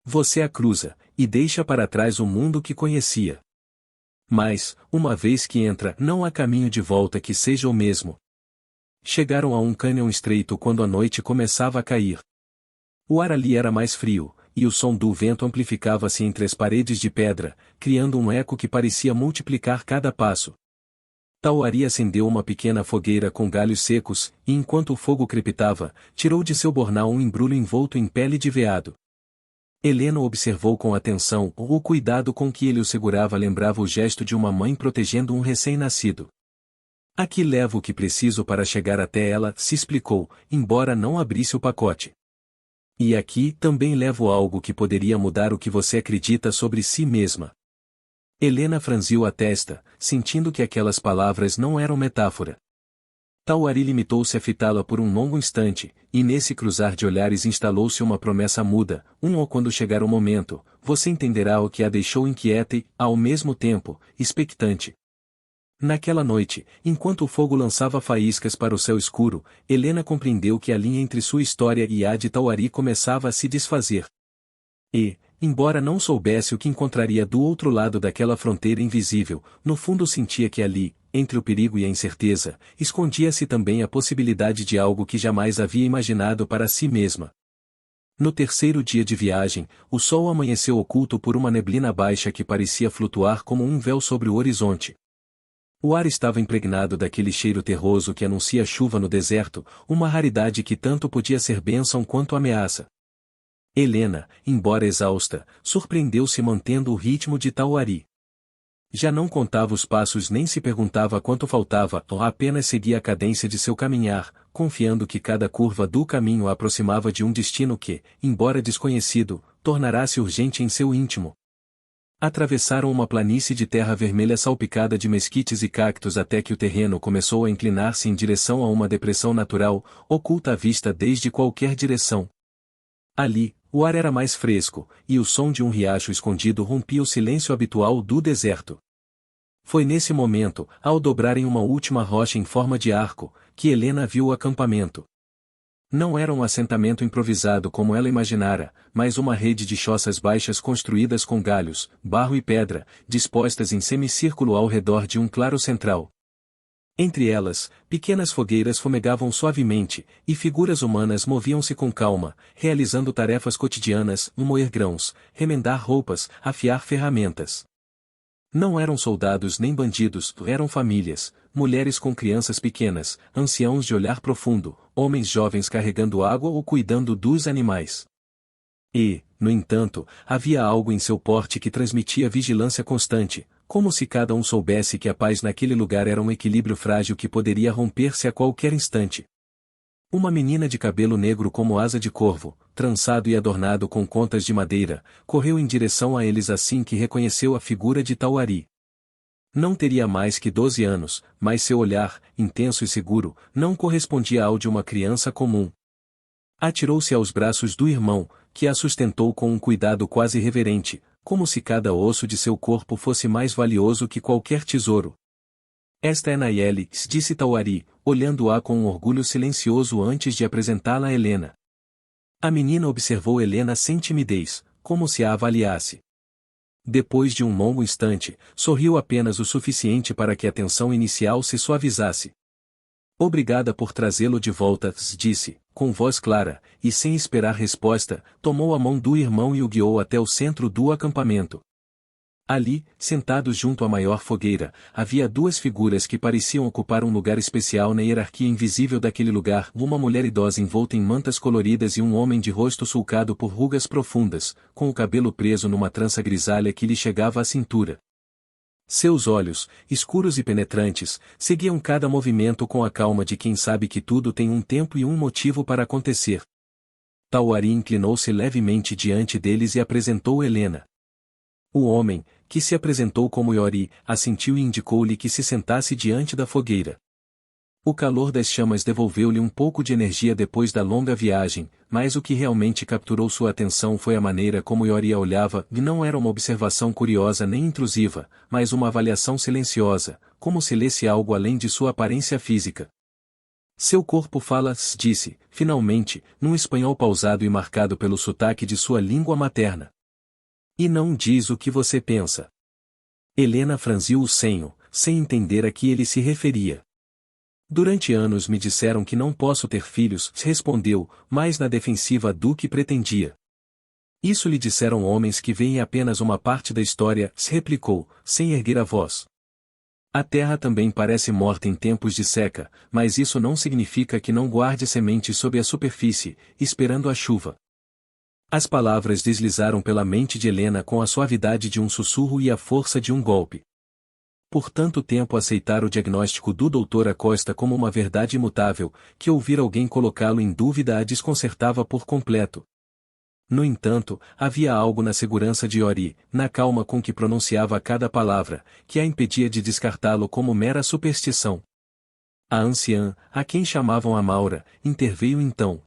Você a cruza, e deixa para trás o mundo que conhecia. Mas, uma vez que entra, não há caminho de volta que seja o mesmo. Chegaram a um cânion estreito quando a noite começava a cair. O ar ali era mais frio, e o som do vento amplificava-se entre as paredes de pedra, criando um eco que parecia multiplicar cada passo. Tauari acendeu uma pequena fogueira com galhos secos, e enquanto o fogo crepitava, tirou de seu bornal um embrulho envolto em pele de veado. Helena observou com atenção, o cuidado com que ele o segurava lembrava o gesto de uma mãe protegendo um recém-nascido. Aqui levo o que preciso para chegar até ela, se explicou, embora não abrisse o pacote. E aqui também levo algo que poderia mudar o que você acredita sobre si mesma. Helena franziu a testa, sentindo que aquelas palavras não eram metáfora. Tauari limitou-se a fitá-la por um longo instante, e nesse cruzar de olhares instalou-se uma promessa muda, ou quando chegar o momento, você entenderá o que a deixou inquieta e, ao mesmo tempo, expectante. Naquela noite, enquanto o fogo lançava faíscas para o céu escuro, Helena compreendeu que a linha entre sua história e a de Tauari começava a se desfazer. E, embora não soubesse o que encontraria do outro lado daquela fronteira invisível, no fundo sentia que ali, entre o perigo e a incerteza, escondia-se também a possibilidade de algo que jamais havia imaginado para si mesma. No terceiro dia de viagem, o sol amanheceu oculto por uma neblina baixa que parecia flutuar como um véu sobre o horizonte. O ar estava impregnado daquele cheiro terroso que anuncia chuva no deserto, uma raridade que tanto podia ser bênção quanto ameaça. Helena, embora exausta, surpreendeu-se mantendo o ritmo de Tauari. Já não contava os passos nem se perguntava quanto faltava, ou apenas seguia a cadência de seu caminhar, confiando que cada curva do caminho a aproximava de um destino que, embora desconhecido, tornará-se urgente em seu íntimo. Atravessaram uma planície de terra vermelha salpicada de mesquites e cactos até que o terreno começou a inclinar-se em direção a uma depressão natural, oculta à vista desde qualquer direção. Ali, o ar era mais fresco, e o som de um riacho escondido rompia o silêncio habitual do deserto. Foi nesse momento, ao dobrarem uma última rocha em forma de arco, que Helena viu o acampamento. Não era um assentamento improvisado como ela imaginara, mas uma rede de choças baixas construídas com galhos, barro e pedra, dispostas em semicírculo ao redor de um claro central. Entre elas, pequenas fogueiras fumegavam suavemente, e figuras humanas moviam-se com calma, realizando tarefas cotidianas, moer grãos, remendar roupas, afiar ferramentas. Não eram soldados nem bandidos, eram famílias, mulheres com crianças pequenas, anciãos de olhar profundo, homens jovens carregando água ou cuidando dos animais. E, no entanto, havia algo em seu porte que transmitia vigilância constante, como se cada um soubesse que a paz naquele lugar era um equilíbrio frágil que poderia romper-se a qualquer instante. Uma menina de cabelo negro como asa de corvo, trançado e adornado com contas de madeira, correu em direção a eles assim que reconheceu a figura de Tauari. Não teria mais que 12 anos, mas seu olhar, intenso e seguro, não correspondia ao de uma criança comum. Atirou-se aos braços do irmão, que a sustentou com um cuidado quase reverente, como se cada osso de seu corpo fosse mais valioso que qualquer tesouro. Esta é Nayeli, disse Tauari, olhando-a com um orgulho silencioso antes de apresentá-la a Helena. A menina observou Helena sem timidez, como se a avaliasse. Depois de um longo instante, sorriu apenas o suficiente para que a tensão inicial se suavizasse. Obrigada por trazê-lo de volta, disse, com voz clara, e sem esperar resposta, tomou a mão do irmão e o guiou até o centro do acampamento. Ali, sentados junto à maior fogueira, havia duas figuras que pareciam ocupar um lugar especial na hierarquia invisível daquele lugar, uma mulher idosa envolta em mantas coloridas e um homem de rosto sulcado por rugas profundas, com o cabelo preso numa trança grisalha que lhe chegava à cintura. Seus olhos, escuros e penetrantes, seguiam cada movimento com a calma de quem sabe que tudo tem um tempo e um motivo para acontecer. Tauari inclinou-se levemente diante deles e apresentou Helena. O homem, que se apresentou como Iori, assentiu e indicou-lhe que se sentasse diante da fogueira. O calor das chamas devolveu-lhe um pouco de energia depois da longa viagem, mas o que realmente capturou sua atenção foi a maneira como Iori a olhava, e não era uma observação curiosa nem intrusiva, mas uma avaliação silenciosa, como se lesse algo além de sua aparência física. Seu corpo fala, disse, finalmente, num espanhol pausado e marcado pelo sotaque de sua língua materna. E não diz o que você pensa. Helena franziu o senho, sem entender a que ele se referia. Durante anos me disseram que não posso ter filhos, respondeu, mais na defensiva do que pretendia. Isso lhe disseram homens que veem apenas uma parte da história, replicou, sem erguer a voz. A terra também parece morta em tempos de seca, mas isso não significa que não guarde sementes sob a superfície, esperando a chuva. As palavras deslizaram pela mente de Helena com a suavidade de um sussurro e a força de um golpe. Por tanto tempo aceitar o diagnóstico do Dr. Acosta como uma verdade imutável, que ouvir alguém colocá-lo em dúvida a desconcertava por completo. No entanto, havia algo na segurança de Iori, na calma com que pronunciava cada palavra, que a impedia de descartá-lo como mera superstição. A anciã, a quem chamavam Amaura, interveio então.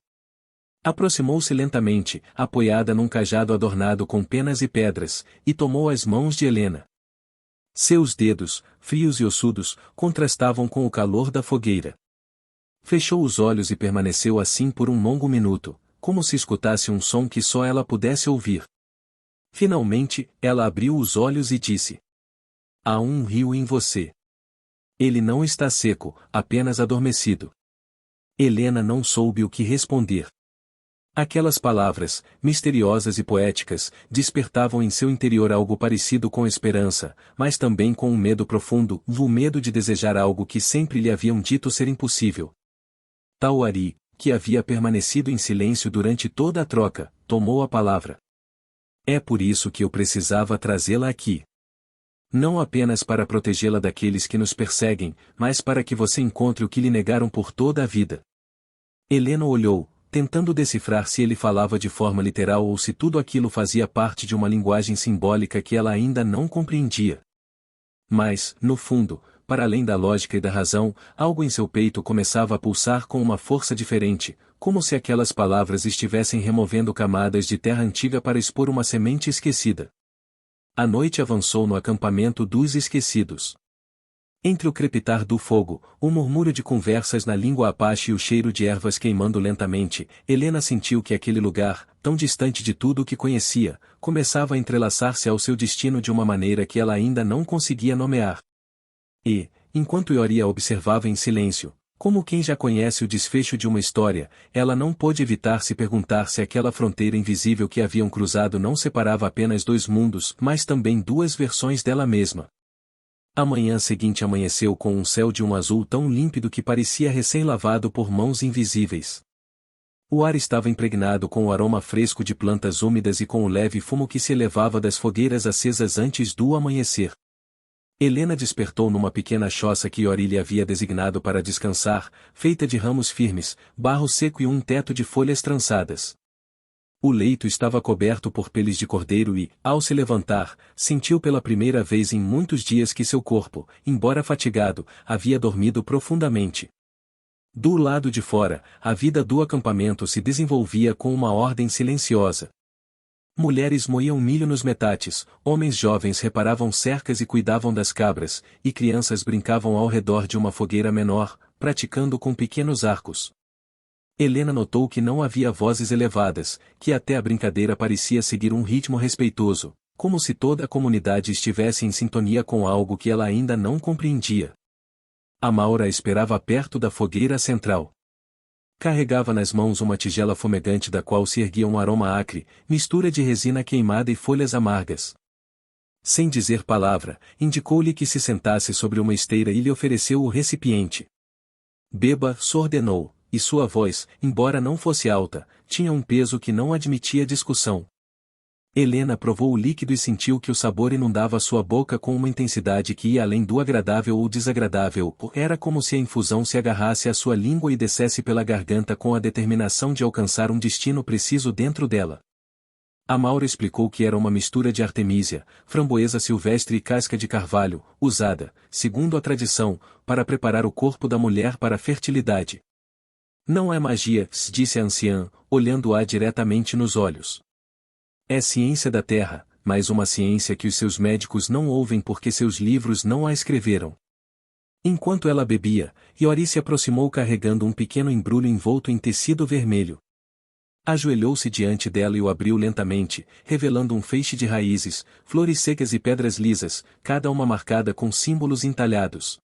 Aproximou-se lentamente, apoiada num cajado adornado com penas e pedras, e tomou as mãos de Helena. Seus dedos, frios e ossudos, contrastavam com o calor da fogueira. Fechou os olhos e permaneceu assim por um longo minuto, como se escutasse um som que só ela pudesse ouvir. Finalmente, ela abriu os olhos e disse: Há um rio em você. Ele não está seco, apenas adormecido. Helena não soube o que responder. Aquelas palavras, misteriosas e poéticas, despertavam em seu interior algo parecido com esperança, mas também com um medo profundo, o medo de desejar algo que sempre lhe haviam dito ser impossível. Tauari, que havia permanecido em silêncio durante toda a troca, tomou a palavra. É por isso que eu precisava trazê-la aqui. Não apenas para protegê-la daqueles que nos perseguem, mas para que você encontre o que lhe negaram por toda a vida. Helena olhou, tentando decifrar se ele falava de forma literal ou se tudo aquilo fazia parte de uma linguagem simbólica que ela ainda não compreendia. Mas, no fundo, para além da lógica e da razão, algo em seu peito começava a pulsar com uma força diferente, como se aquelas palavras estivessem removendo camadas de terra antiga para expor uma semente esquecida. A noite avançou no acampamento dos esquecidos. Entre o crepitar do fogo, o murmúrio de conversas na língua apache e o cheiro de ervas queimando lentamente, Helena sentiu que aquele lugar, tão distante de tudo o que conhecia, começava a entrelaçar-se ao seu destino de uma maneira que ela ainda não conseguia nomear. E, enquanto Iori a observava em silêncio, como quem já conhece o desfecho de uma história, ela não pôde evitar se perguntar se aquela fronteira invisível que haviam cruzado não separava apenas dois mundos, mas também duas versões dela mesma. A manhã seguinte amanheceu com um céu de um azul tão límpido que parecia recém-lavado por mãos invisíveis. O ar estava impregnado com o aroma fresco de plantas úmidas e com o leve fumo que se elevava das fogueiras acesas antes do amanhecer. Helena despertou numa pequena choça que Iori lhe havia designado para descansar, feita de ramos firmes, barro seco e um teto de folhas trançadas. O leito estava coberto por peles de cordeiro e, ao se levantar, sentiu pela primeira vez em muitos dias que seu corpo, embora fatigado, havia dormido profundamente. Do lado de fora, a vida do acampamento se desenvolvia com uma ordem silenciosa. Mulheres moíam milho nos metates, homens jovens reparavam cercas e cuidavam das cabras, e crianças brincavam ao redor de uma fogueira menor, praticando com pequenos arcos. Helena notou que não havia vozes elevadas, que até a brincadeira parecia seguir um ritmo respeitoso, como se toda a comunidade estivesse em sintonia com algo que ela ainda não compreendia. Amaura esperava perto da fogueira central. Carregava nas mãos uma tigela fumegante da qual se erguia um aroma acre, mistura de resina queimada e folhas amargas. Sem dizer palavra, indicou-lhe que se sentasse sobre uma esteira e lhe ofereceu o recipiente. Beba, ordenou. E sua voz, embora não fosse alta, tinha um peso que não admitia discussão. Helena provou o líquido e sentiu que o sabor inundava sua boca com uma intensidade que ia além do agradável ou desagradável, era como se a infusão se agarrasse à sua língua e descesse pela garganta com a determinação de alcançar um destino preciso dentro dela. Amaura explicou que era uma mistura de artemísia, framboesa silvestre e casca de carvalho, usada, segundo a tradição, para preparar o corpo da mulher para a fertilidade. Não é magia, disse a anciã, olhando-a diretamente nos olhos. É ciência da terra, mas uma ciência que os seus médicos não ouvem porque seus livros não a escreveram. Enquanto ela bebia, Iori se aproximou carregando um pequeno embrulho envolto em tecido vermelho. Ajoelhou-se diante dela e o abriu lentamente, revelando um feixe de raízes, flores secas e pedras lisas, cada uma marcada com símbolos entalhados.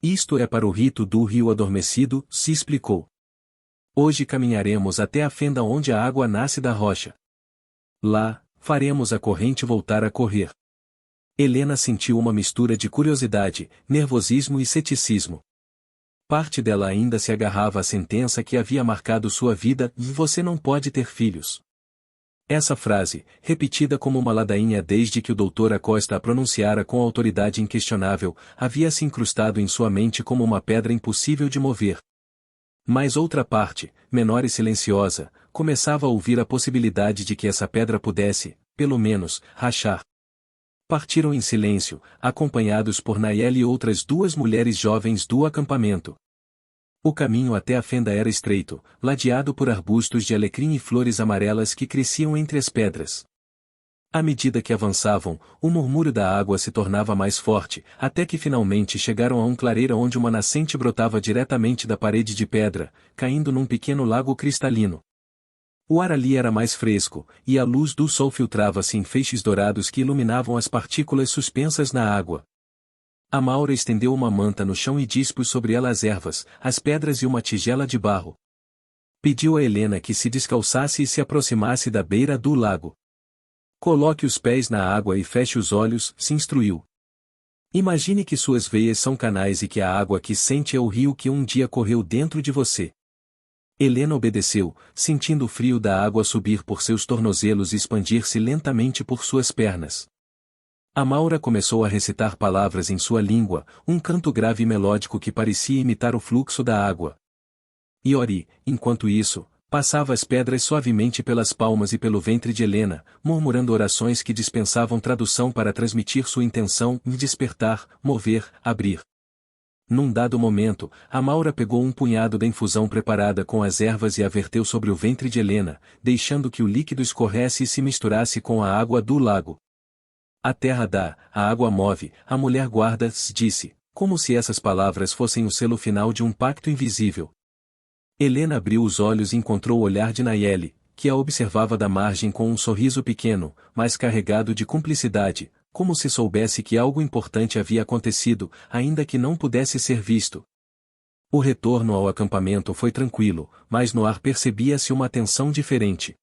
Isto é para o rito do rio adormecido, se explicou. Hoje caminharemos até a fenda onde a água nasce da rocha. Lá, faremos a corrente voltar a correr. Helena sentiu uma mistura de curiosidade, nervosismo e ceticismo. Parte dela ainda se agarrava à sentença que havia marcado sua vida: você não pode ter filhos. Essa frase, repetida como uma ladainha desde que o Dr. Acosta a pronunciara com autoridade inquestionável, havia se incrustado em sua mente como uma pedra impossível de mover. Mas outra parte, menor e silenciosa, começava a ouvir a possibilidade de que essa pedra pudesse, pelo menos, rachar. Partiram em silêncio, acompanhados por Nayeli e outras duas mulheres jovens do acampamento. O caminho até a fenda era estreito, ladeado por arbustos de alecrim e flores amarelas que cresciam entre as pedras. À medida que avançavam, o murmúrio da água se tornava mais forte, até que finalmente chegaram a um clareira onde uma nascente brotava diretamente da parede de pedra, caindo num pequeno lago cristalino. O ar ali era mais fresco, e a luz do sol filtrava-se em feixes dourados que iluminavam as partículas suspensas na água. Amaura estendeu uma manta no chão e dispôs sobre ela as ervas, as pedras e uma tigela de barro. Pediu a Helena que se descalçasse e se aproximasse da beira do lago. Coloque os pés na água e feche os olhos, se instruiu. Imagine que suas veias são canais e que a água que sente é o rio que um dia correu dentro de você. Helena obedeceu, sentindo o frio da água subir por seus tornozelos e expandir-se lentamente por suas pernas. Amaura começou a recitar palavras em sua língua, um canto grave e melódico que parecia imitar o fluxo da água. Iori, enquanto isso, passava as pedras suavemente pelas palmas e pelo ventre de Helena, murmurando orações que dispensavam tradução para transmitir sua intenção de despertar, mover, abrir. Num dado momento, Amaura pegou um punhado da infusão preparada com as ervas e a verteu sobre o ventre de Helena, deixando que o líquido escorresse e se misturasse com a água do lago. A terra dá, a água move, a mulher guarda, disse, como se essas palavras fossem o selo final de um pacto invisível. Helena abriu os olhos e encontrou o olhar de Nayeli, que a observava da margem com um sorriso pequeno, mas carregado de cumplicidade, como se soubesse que algo importante havia acontecido, ainda que não pudesse ser visto. O retorno ao acampamento foi tranquilo, mas no ar percebia-se uma tensão diferente.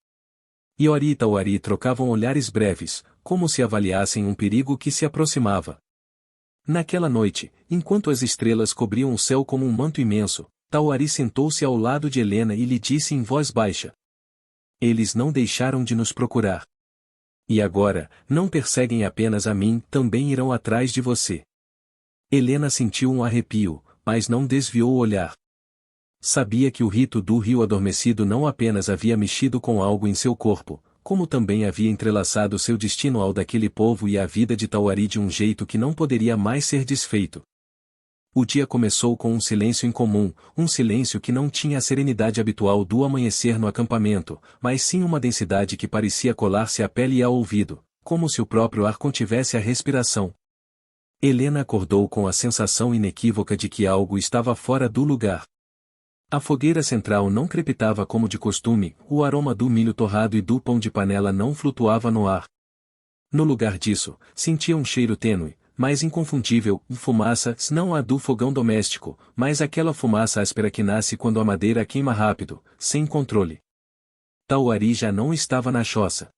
Iori e Tawari trocavam olhares breves, como se avaliassem um perigo que se aproximava. Naquela noite, enquanto as estrelas cobriam o céu como um manto imenso, Tawari sentou-se ao lado de Helena e lhe disse em voz baixa: "Eles não deixaram de nos procurar. E agora, não perseguem apenas a mim, também irão atrás de você." Helena sentiu um arrepio, mas não desviou o olhar. Sabia que o rito do rio adormecido não apenas havia mexido com algo em seu corpo, como também havia entrelaçado seu destino ao daquele povo e a vida de Tawari de um jeito que não poderia mais ser desfeito. O dia começou com um silêncio incomum, um silêncio que não tinha a serenidade habitual do amanhecer no acampamento, mas sim uma densidade que parecia colar-se à pele e ao ouvido, como se o próprio ar contivesse a respiração. Helena acordou com a sensação inequívoca de que algo estava fora do lugar. A fogueira central não crepitava como de costume, o aroma do milho torrado e do pão de panela não flutuava no ar. No lugar disso, sentia um cheiro tênue, mas inconfundível, fumaça, não a do fogão doméstico, mas aquela fumaça áspera que nasce quando a madeira queima rápido, sem controle. Tawari já não estava na choça.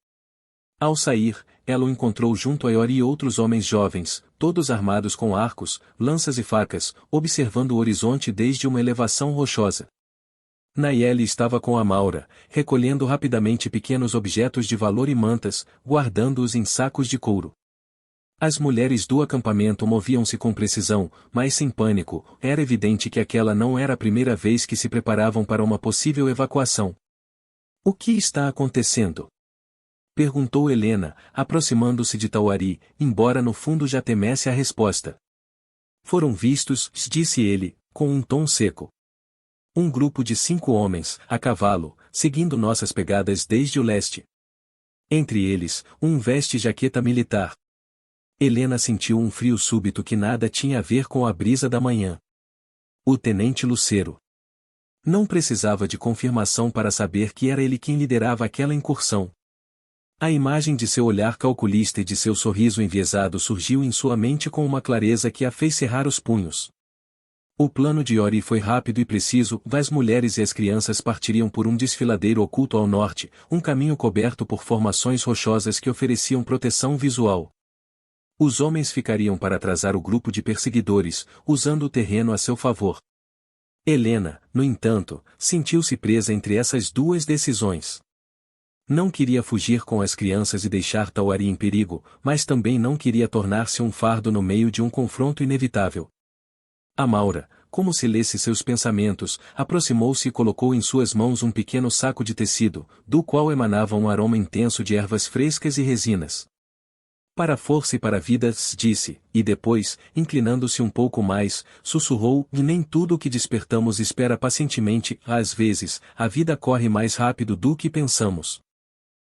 Ao sair, ela o encontrou junto a Iori e outros homens jovens, todos armados com arcos, lanças e facas, observando o horizonte desde uma elevação rochosa. Nayeli estava com Amaura, recolhendo rapidamente pequenos objetos de valor e mantas, guardando-os em sacos de couro. As mulheres do acampamento moviam-se com precisão, mas sem pânico, era evidente que aquela não era a primeira vez que se preparavam para uma possível evacuação. "O que está acontecendo?" perguntou Helena, aproximando-se de Tawari, embora no fundo já temesse a resposta. "Foram vistos", disse ele, com um tom seco. "Um grupo de 5 homens, a cavalo, seguindo nossas pegadas desde o leste. Entre eles, um veste jaqueta militar." Helena sentiu um frio súbito que nada tinha a ver com a brisa da manhã. O tenente Lucero. Não precisava de confirmação para saber que era ele quem liderava aquela incursão. A imagem de seu olhar calculista e de seu sorriso enviesado surgiu em sua mente com uma clareza que a fez cerrar os punhos. O plano de Iori foi rápido e preciso, as mulheres e as crianças partiriam por um desfiladeiro oculto ao norte, um caminho coberto por formações rochosas que ofereciam proteção visual. Os homens ficariam para atrasar o grupo de perseguidores, usando o terreno a seu favor. Helena, no entanto, sentiu-se presa entre essas duas decisões. Não queria fugir com as crianças e deixar Tawari em perigo, mas também não queria tornar-se um fardo no meio de um confronto inevitável. Amaura, como se lesse seus pensamentos, aproximou-se e colocou em suas mãos um pequeno saco de tecido, do qual emanava um aroma intenso de ervas frescas e resinas. "Para a força e para a vida", disse, e depois, inclinando-se um pouco mais, sussurrou: "E nem tudo o que despertamos espera pacientemente, às vezes, a vida corre mais rápido do que pensamos."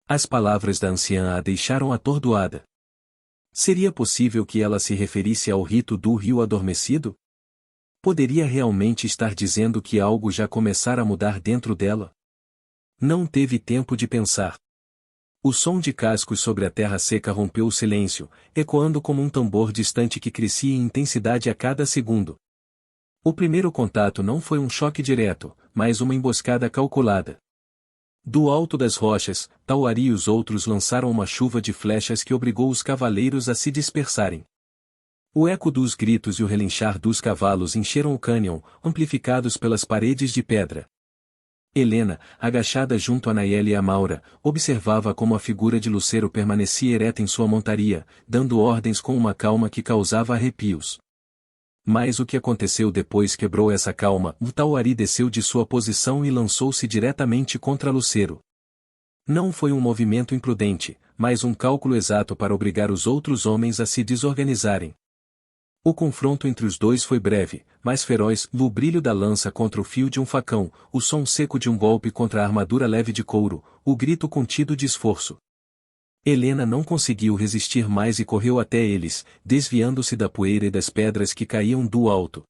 As palavras da anciã a deixaram atordoada. Seria possível que ela se referisse ao rito do rio adormecido? Poderia realmente estar dizendo que algo já começara a mudar dentro dela? Não teve tempo de pensar. O som de cascos sobre a terra seca rompeu o silêncio, ecoando como um tambor distante que crescia em intensidade a cada segundo. O primeiro contato não foi um choque direto, mas uma emboscada calculada. Do alto das rochas, Tawari e os outros lançaram uma chuva de flechas que obrigou os cavaleiros a se dispersarem. O eco dos gritos e o relinchar dos cavalos encheram o cânion, amplificados pelas paredes de pedra. Helena, agachada junto a Naiele e a Maura, observava como a figura de Lucero permanecia ereta em sua montaria, dando ordens com uma calma que causava arrepios. Mas o que aconteceu depois quebrou essa calma. O Tauari desceu de sua posição e lançou-se diretamente contra Lucero. Não foi um movimento imprudente, mas um cálculo exato para obrigar os outros homens a se desorganizarem. O confronto entre os dois foi breve, mas feroz, o brilho da lança contra o fio de um facão, o som seco de um golpe contra a armadura leve de couro, o grito contido de esforço. Helena não conseguiu resistir mais e correu até eles, desviando-se da poeira e das pedras que caíam do alto.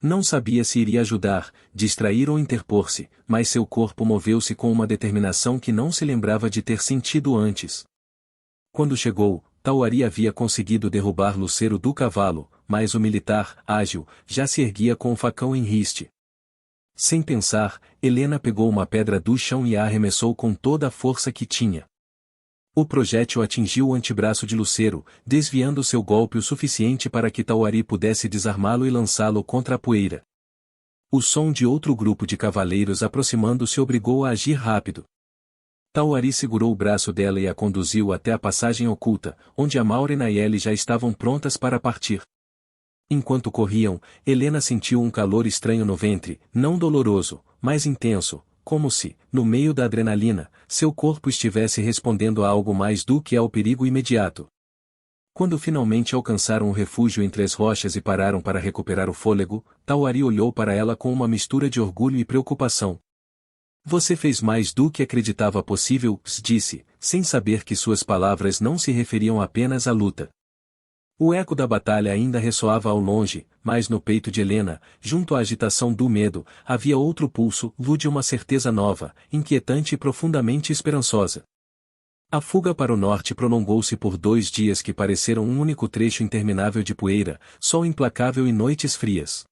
Não sabia se iria ajudar, distrair ou interpor-se, mas seu corpo moveu-se com uma determinação que não se lembrava de ter sentido antes. Quando chegou, Tauari havia conseguido derrubar Lucero do cavalo, mas o militar, ágil, já se erguia com o facão em riste. Sem pensar, Helena pegou uma pedra do chão e a arremessou com toda a força que tinha. O projétil atingiu o antebraço de Lucero, desviando seu golpe o suficiente para que Tauari pudesse desarmá-lo e lançá-lo contra a poeira. O som de outro grupo de cavaleiros aproximando-se obrigou a agir rápido. Tauari segurou o braço dela e a conduziu até a passagem oculta, onde a Maura e Naiele já estavam prontas para partir. Enquanto corriam, Helena sentiu um calor estranho no ventre, não doloroso, mas intenso, como se, no meio da adrenalina, seu corpo estivesse respondendo a algo mais do que ao perigo imediato. Quando finalmente alcançaram o refúgio entre as rochas e pararam para recuperar o fôlego, Tauari olhou para ela com uma mistura de orgulho e preocupação. Você fez mais do que acreditava possível, disse, sem saber que suas palavras não se referiam apenas à luta. O eco da batalha ainda ressoava ao longe, mas no peito de Helena, junto à agitação do medo, havia outro pulso, o de uma certeza nova, inquietante e profundamente esperançosa. A fuga para o norte prolongou-se por 2 dias que pareceram um único trecho interminável de poeira, sol implacável e noites frias.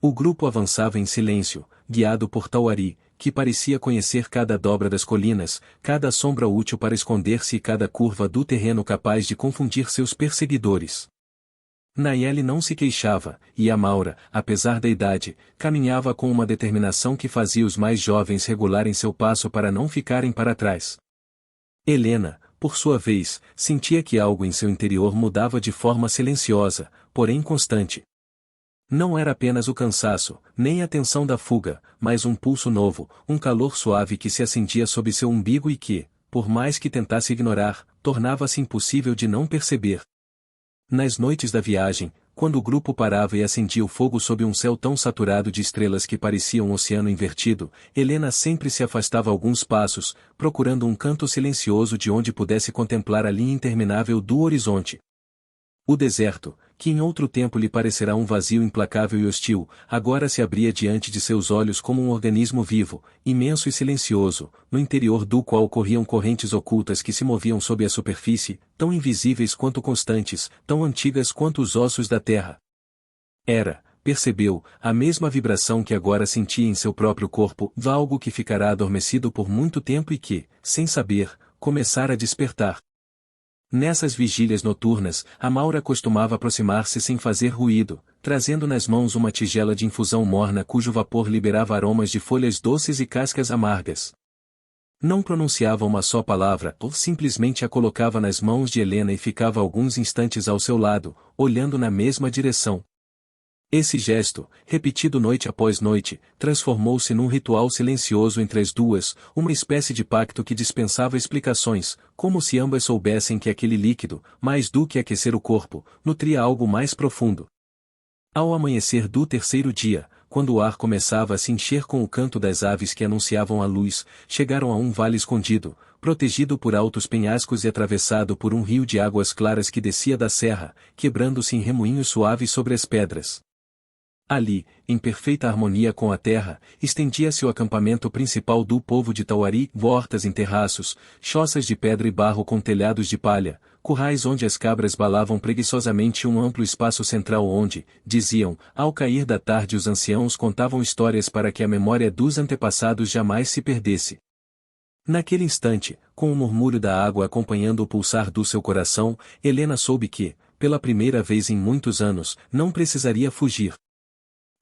O grupo avançava em silêncio, guiado por Tauari, que parecia conhecer cada dobra das colinas, cada sombra útil para esconder-se e cada curva do terreno capaz de confundir seus perseguidores. Naiele não se queixava, e a Maura, apesar da idade, caminhava com uma determinação que fazia os mais jovens regularem seu passo para não ficarem para trás. Helena, por sua vez, sentia que algo em seu interior mudava de forma silenciosa, porém constante. Não era apenas o cansaço, nem a tensão da fuga, mas um pulso novo, um calor suave que se acendia sob seu umbigo e que, por mais que tentasse ignorar, tornava-se impossível de não perceber. Nas noites da viagem, quando o grupo parava e acendia o fogo sob um céu tão saturado de estrelas que parecia um oceano invertido, Helena sempre se afastava alguns passos, procurando um canto silencioso de onde pudesse contemplar a linha interminável do horizonte. O deserto, que em outro tempo lhe parecerá um vazio implacável e hostil, agora se abria diante de seus olhos como um organismo vivo, imenso e silencioso, no interior do qual corriam correntes ocultas que se moviam sob a superfície, tão invisíveis quanto constantes, tão antigas quanto os ossos da terra. Era, percebeu, a mesma vibração que agora sentia em seu próprio corpo, algo que ficará adormecido por muito tempo e que, sem saber, começara a despertar. Nessas vigílias noturnas, a Maura costumava aproximar-se sem fazer ruído, trazendo nas mãos uma tigela de infusão morna cujo vapor liberava aromas de folhas doces e cascas amargas. Não pronunciava uma só palavra, ou simplesmente a colocava nas mãos de Helena e ficava alguns instantes ao seu lado, olhando na mesma direção. Esse gesto, repetido noite após noite, transformou-se num ritual silencioso entre as duas, uma espécie de pacto que dispensava explicações, como se ambas soubessem que aquele líquido, mais do que aquecer o corpo, nutria algo mais profundo. Ao amanhecer do 3º dia, quando o ar começava a se encher com o canto das aves que anunciavam a luz, chegaram a um vale escondido, protegido por altos penhascos e atravessado por um rio de águas claras que descia da serra, quebrando-se em remoinhos suaves sobre as pedras. Ali, em perfeita harmonia com a terra, estendia-se o acampamento principal do povo de Tauari, hortas em terraços, choças de pedra e barro com telhados de palha, currais onde as cabras balavam preguiçosamente um amplo espaço central onde, diziam, ao cair da tarde os anciãos contavam histórias para que a memória dos antepassados jamais se perdesse. Naquele instante, com o murmúrio da água acompanhando o pulsar do seu coração, Helena soube que, pela primeira vez em muitos anos, não precisaria fugir.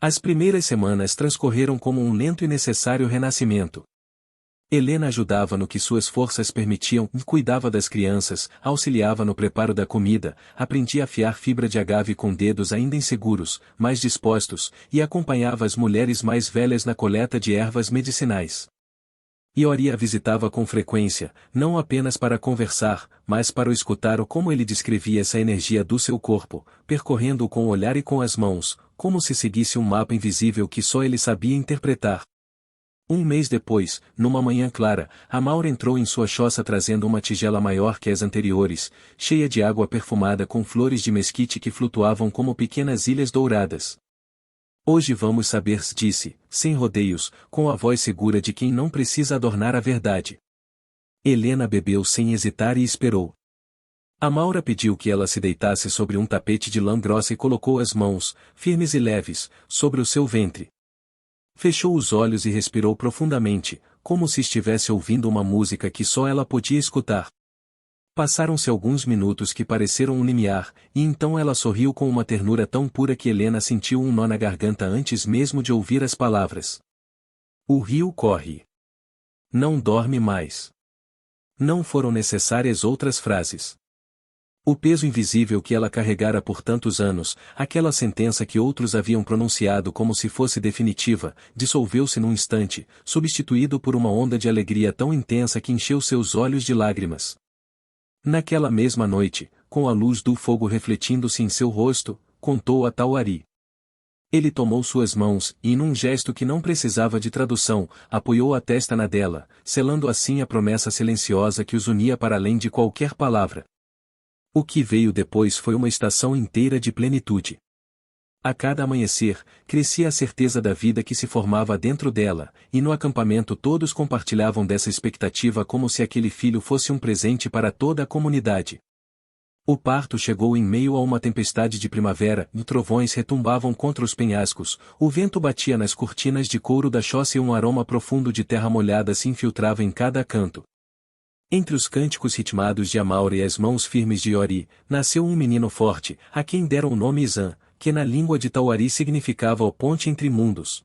As primeiras semanas transcorreram como um lento e necessário renascimento. Helena ajudava no que suas forças permitiam, cuidava das crianças, auxiliava no preparo da comida, aprendia a afiar fibra de agave com dedos ainda inseguros, mas dispostos, e acompanhava as mulheres mais velhas na coleta de ervas medicinais. Iori a visitava com frequência, não apenas para conversar, mas para o escutar ou como ele descrevia essa energia do seu corpo, percorrendo-o com o olhar e com as mãos, como se seguisse um mapa invisível que só ele sabia interpretar. Um mês depois, numa manhã clara, Amaura entrou em sua choça trazendo uma tigela maior que as anteriores, cheia de água perfumada com flores de mesquite que flutuavam como pequenas ilhas douradas. Hoje vamos saber, disse, sem rodeios, com a voz segura de quem não precisa adornar a verdade. Helena bebeu sem hesitar e esperou. Amaura pediu que ela se deitasse sobre um tapete de lã grossa e colocou as mãos, firmes e leves, sobre o seu ventre. Fechou os olhos e respirou profundamente, como se estivesse ouvindo uma música que só ela podia escutar. Passaram-se alguns minutos que pareceram um limiar, e então ela sorriu com uma ternura tão pura que Helena sentiu um nó na garganta antes mesmo de ouvir as palavras. O rio corre. Não dorme mais. Não foram necessárias outras frases. O peso invisível que ela carregara por tantos anos, aquela sentença que outros haviam pronunciado como se fosse definitiva, dissolveu-se num instante, substituído por uma onda de alegria tão intensa que encheu seus olhos de lágrimas. Naquela mesma noite, com a luz do fogo refletindo-se em seu rosto, contou a Tawari. Ele tomou suas mãos e, num gesto que não precisava de tradução, apoiou a testa na dela, selando assim a promessa silenciosa que os unia para além de qualquer palavra. O que veio depois foi uma estação inteira de plenitude. A cada amanhecer, crescia a certeza da vida que se formava dentro dela, e no acampamento todos compartilhavam dessa expectativa como se aquele filho fosse um presente para toda a comunidade. O parto chegou em meio a uma tempestade de primavera, e trovões retumbavam contra os penhascos, o vento batia nas cortinas de couro da choça e um aroma profundo de terra molhada se infiltrava em cada canto. Entre os cânticos ritmados de Amaura e as mãos firmes de Iori, nasceu um menino forte, a quem deram o nome Izan, que na língua de Tawari significava o ponte entre mundos.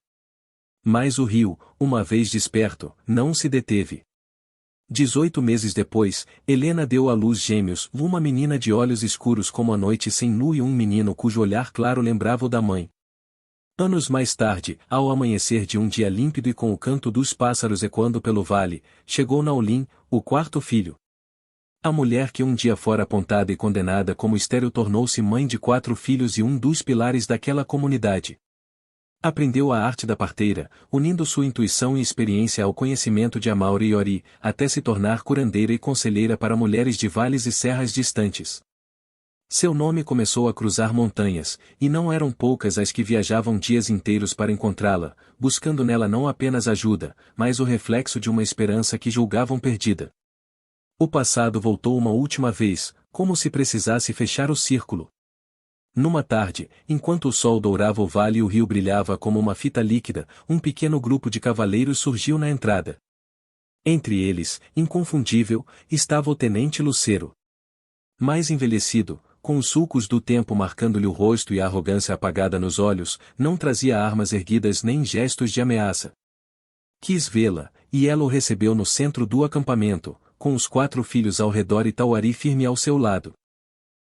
Mas o rio, uma vez desperto, não se deteve. 18 meses depois, Helena deu à luz gêmeos, uma menina de olhos escuros como a noite sem lua e um menino cujo olhar claro lembrava o da mãe. Anos mais tarde, ao amanhecer de um dia límpido e com o canto dos pássaros ecoando pelo vale, chegou Naolin, o quarto filho. A mulher que um dia fora apontada e condenada como estéril tornou-se mãe de 4 filhos e um dos pilares daquela comunidade. Aprendeu a arte da parteira, unindo sua intuição e experiência ao conhecimento de Amaura e Iori, até se tornar curandeira e conselheira para mulheres de vales e serras distantes. Seu nome começou a cruzar montanhas, e não eram poucas as que viajavam dias inteiros para encontrá-la, buscando nela não apenas ajuda, mas o reflexo de uma esperança que julgavam perdida. O passado voltou uma última vez, como se precisasse fechar o círculo. Numa tarde, enquanto o sol dourava o vale e o rio brilhava como uma fita líquida, um pequeno grupo de cavaleiros surgiu na entrada. Entre eles, inconfundível, estava o tenente Lucero. Mais envelhecido, com os sulcos do tempo marcando-lhe o rosto e a arrogância apagada nos olhos, não trazia armas erguidas nem gestos de ameaça. Quis vê-la, e ela o recebeu no centro do acampamento, com os 4 filhos ao redor e Tawari firme ao seu lado.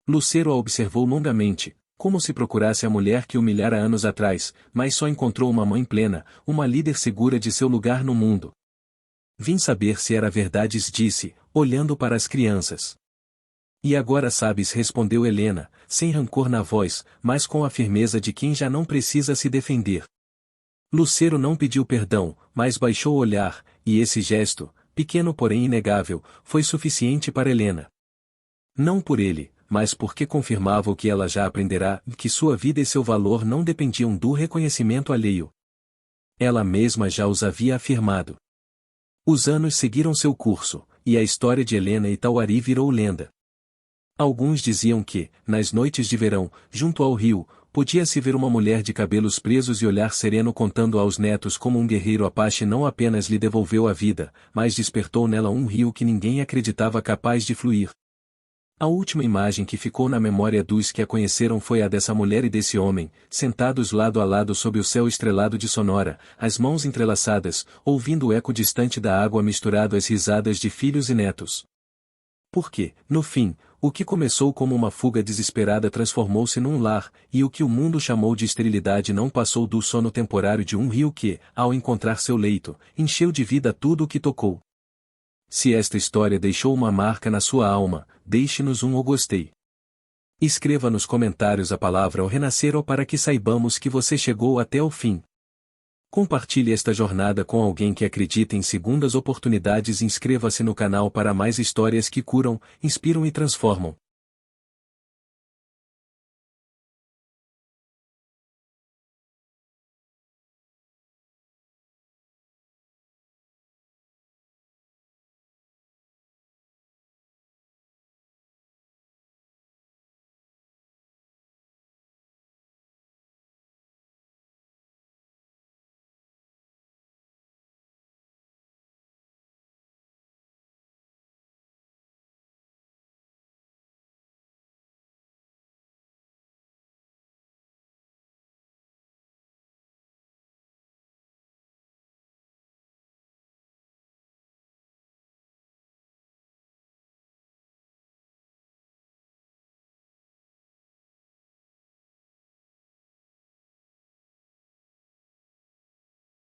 Lucero a observou longamente, como se procurasse a mulher que humilhara anos atrás, mas só encontrou uma mãe plena, uma líder segura de seu lugar no mundo. Vim saber se era verdade, disse, olhando para as crianças. E agora sabes, respondeu Helena, sem rancor na voz, mas com a firmeza de quem já não precisa se defender. Lucero não pediu perdão, mas baixou o olhar, e esse gesto, pequeno porém inegável, foi suficiente para Helena. Não por ele, mas porque confirmava o que ela já aprenderá, que sua vida e seu valor não dependiam do reconhecimento alheio. Ela mesma já os havia afirmado. Os anos seguiram seu curso, e a história de Helena e Tawari virou lenda. Alguns diziam que, nas noites de verão, junto ao rio, podia-se ver uma mulher de cabelos presos e olhar sereno contando aos netos como um guerreiro Apache não apenas lhe devolveu a vida, mas despertou nela um rio que ninguém acreditava capaz de fluir. A última imagem que ficou na memória dos que a conheceram foi a dessa mulher e desse homem, sentados lado a lado sob o céu estrelado de Sonora, as mãos entrelaçadas, ouvindo o eco distante da água misturado às risadas de filhos e netos. Porque, no fim, o que começou como uma fuga desesperada transformou-se num lar, e o que o mundo chamou de esterilidade não passou do sono temporário de um rio que, ao encontrar seu leito, encheu de vida tudo o que tocou. Se esta história deixou uma marca na sua alma, deixe-nos um gostei. Escreva nos comentários a palavra ao renascer ou para que saibamos que você chegou até o fim. Compartilhe esta jornada com alguém que acredita em segundas oportunidades e inscreva-se no canal para mais histórias que curam, inspiram e transformam.